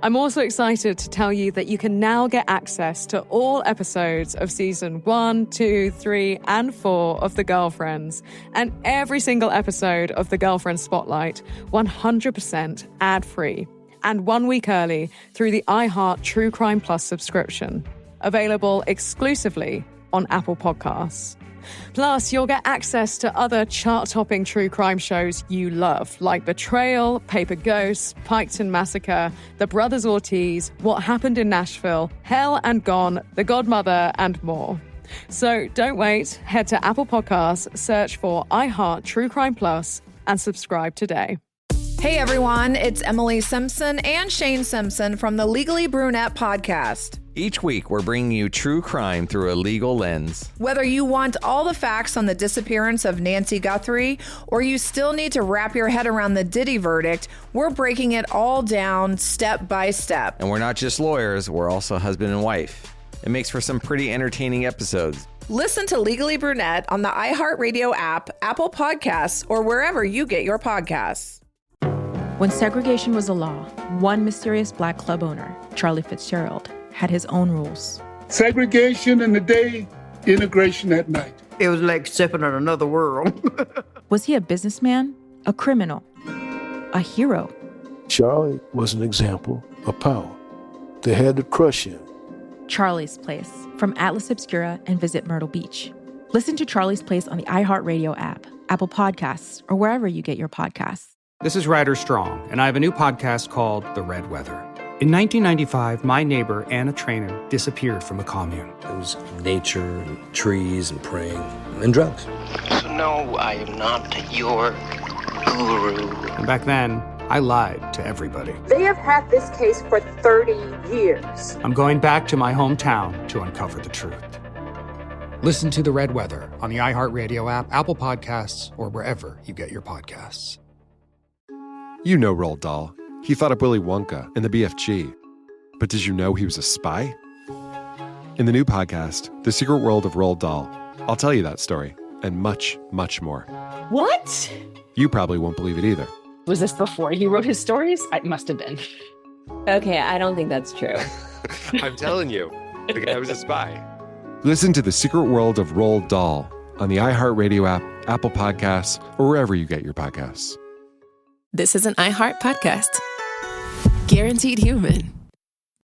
[SPEAKER 6] I'm also excited to tell you that you can now get access to all episodes of season 1, 2, 3, and 4 of The Girlfriends, and every single episode of the Girlfriend Spotlight 100% ad-free, and 1 week early through the iHeart True Crime Plus subscription, available exclusively on Apple Podcasts. Plus, you'll get access to other chart-topping true crime shows you love, like Betrayal, Paper Ghosts, Piketon Massacre, The Brothers Ortiz, What Happened in Nashville, Hell and Gone, The Godmother, and more. So don't wait. Head to Apple Podcasts, search for iHeart True Crime Plus, and subscribe today.
[SPEAKER 14] Hey everyone, it's Emily Simpson and Shane Simpson from the Legally Brunette podcast.
[SPEAKER 8] Each week, we're bringing you true crime through a legal lens.
[SPEAKER 14] Whether you want all the facts on the disappearance of Nancy Guthrie, or you still need to wrap your head around the Diddy verdict, we're breaking it all down step by step.
[SPEAKER 8] And we're not just lawyers, we're also husband and wife. It makes for some pretty entertaining episodes.
[SPEAKER 14] Listen to Legally Brunette on the iHeartRadio app, Apple Podcasts, or wherever you get your podcasts.
[SPEAKER 10] When segregation was a law, one mysterious black club owner, Charlie Fitzgerald, had his own rules.
[SPEAKER 11] Segregation in the day, integration at night.
[SPEAKER 9] It was like stepping on another world.
[SPEAKER 10] Was he a businessman, a criminal, a hero?
[SPEAKER 13] Charlie was an example of power. They had to crush him.
[SPEAKER 10] Charlie's Place, from Atlas Obscura and Visit Myrtle Beach. Listen to Charlie's Place on the iHeartRadio app, Apple Podcasts, or wherever you get your podcasts.
[SPEAKER 15] This is Ryder Strong, and I have a new podcast called The Red Weather. In 1995, my neighbor, Anna Trainer, disappeared from a commune.
[SPEAKER 25] It was nature and trees and praying and drugs.
[SPEAKER 26] So no, I am not your guru.
[SPEAKER 15] And back then, I lied to everybody.
[SPEAKER 27] They have had this case for 30 years.
[SPEAKER 15] I'm going back to my hometown to uncover the truth. Listen to The Red Weather on the iHeartRadio app, Apple Podcasts, or wherever you get your podcasts.
[SPEAKER 16] You know Roald Dahl. He thought up Willy Wonka and the BFG. But did you know he was a spy? In the new podcast, The Secret World of Roald Dahl, I'll tell you that story and much, much more.
[SPEAKER 17] What?
[SPEAKER 16] You probably won't believe it either.
[SPEAKER 17] Was this before he wrote his stories? It must have been.
[SPEAKER 5] Okay, I don't think that's true.
[SPEAKER 16] I'm telling you, the guy was a spy. Listen to The Secret World of Roald Dahl on the iHeartRadio app, Apple Podcasts, or wherever you get your podcasts.
[SPEAKER 12] This is an iHeart podcast. Guaranteed Human.